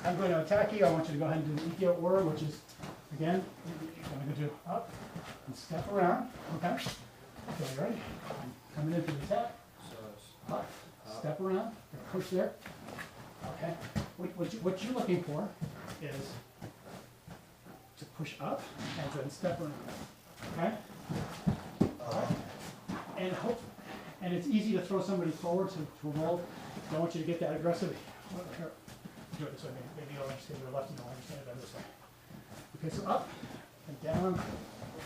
I'm going to attack you. I want you to go ahead and do the Ikea Aura, which is, again, I'm going to do up and step around. Okay. Okay, you ready? I'm coming in for the attack. So, Up, step around, push there. Okay. What you're looking for is to push up and then step around. Okay. And it's easy to throw somebody forward to roll. Don't want you to get that aggressive. Here, do it this way. Maybe you'll understand your left and you'll understand it this way. Okay, so up and down,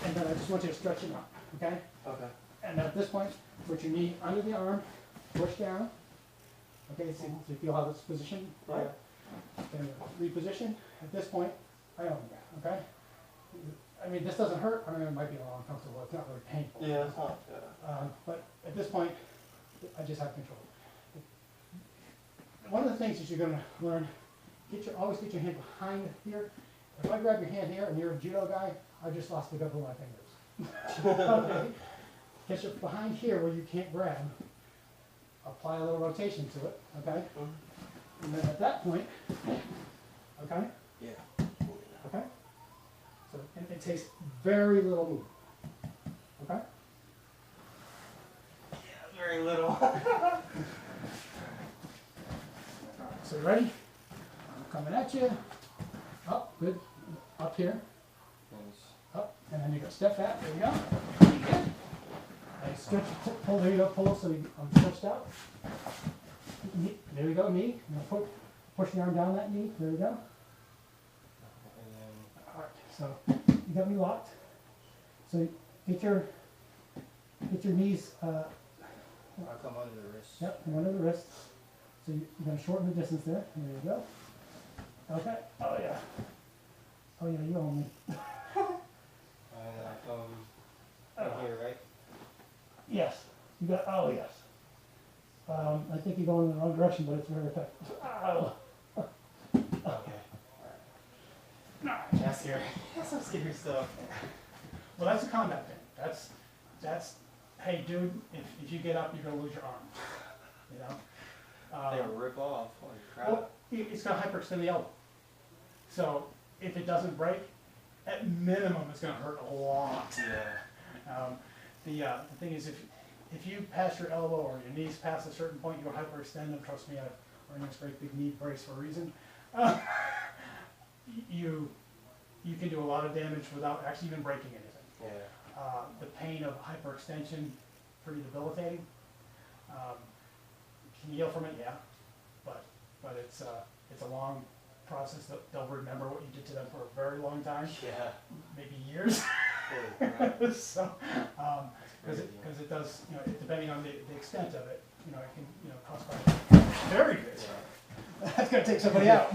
and then I just want you to stretch it out. Okay. okay. And then at this point, put your knee under the arm, push down. Okay, so you feel how this position, right? Then reposition. At this point, I own that, okay? I mean, this doesn't hurt. I mean, it might be a little uncomfortable. It's not really painful. Yeah, it's not. Yeah. But at this point, I just have control. One of the things that you're going to learn, always get your hand behind here. If I grab your hand here and you're a judo guy, I just lost a couple of my fingers. Okay? Get your behind here where you can't grab. Apply a little rotation to it, okay? And then at that point, okay? Yeah. Okay? So it takes very little movement, okay? Yeah, very little. So you ready? I'm coming at you. Up, good. Up here. Up, and then you go step back. There you go. Good. And stretch, pull, there you go, pull so I'm stretched out. There you go, knee. Now push the arm down that knee. There you go. Alright, so you got me locked. So get your knees, I'll come under the wrist. yep, come under the wrist. So you're going to shorten the distance there. There you go. Okay. Oh yeah. Oh yeah, you own me. And then I come in here, right? Yes. You got, oh yes. I think you're going in the wrong direction, but it's very effective. Oh. Okay. That's scary. That's some scary stuff. Well, that's a combat thing. That's, hey dude, if you get up, you're going to lose your arm. You know? They rip off. Holy crap. Well, it's going to hyperextend the elbow. So if it doesn't break, at minimum it's going to hurt a lot. Yeah. The thing is, if you pass your elbow or your knees past a certain point, you'll hyperextend them. Trust me, I'm wearing this great big knee brace for a reason. You can do a lot of damage without actually even breaking anything. Yeah. The pain of hyperextension, pretty debilitating. Can you heal from it? Yeah, but it's a long process. They'll remember what you did to them for a very long time. Yeah. Maybe years. Holy crap. So, because it does, depending on the extent of it, it can, cost quite a bit. Very good. Yeah. That's gonna take somebody out.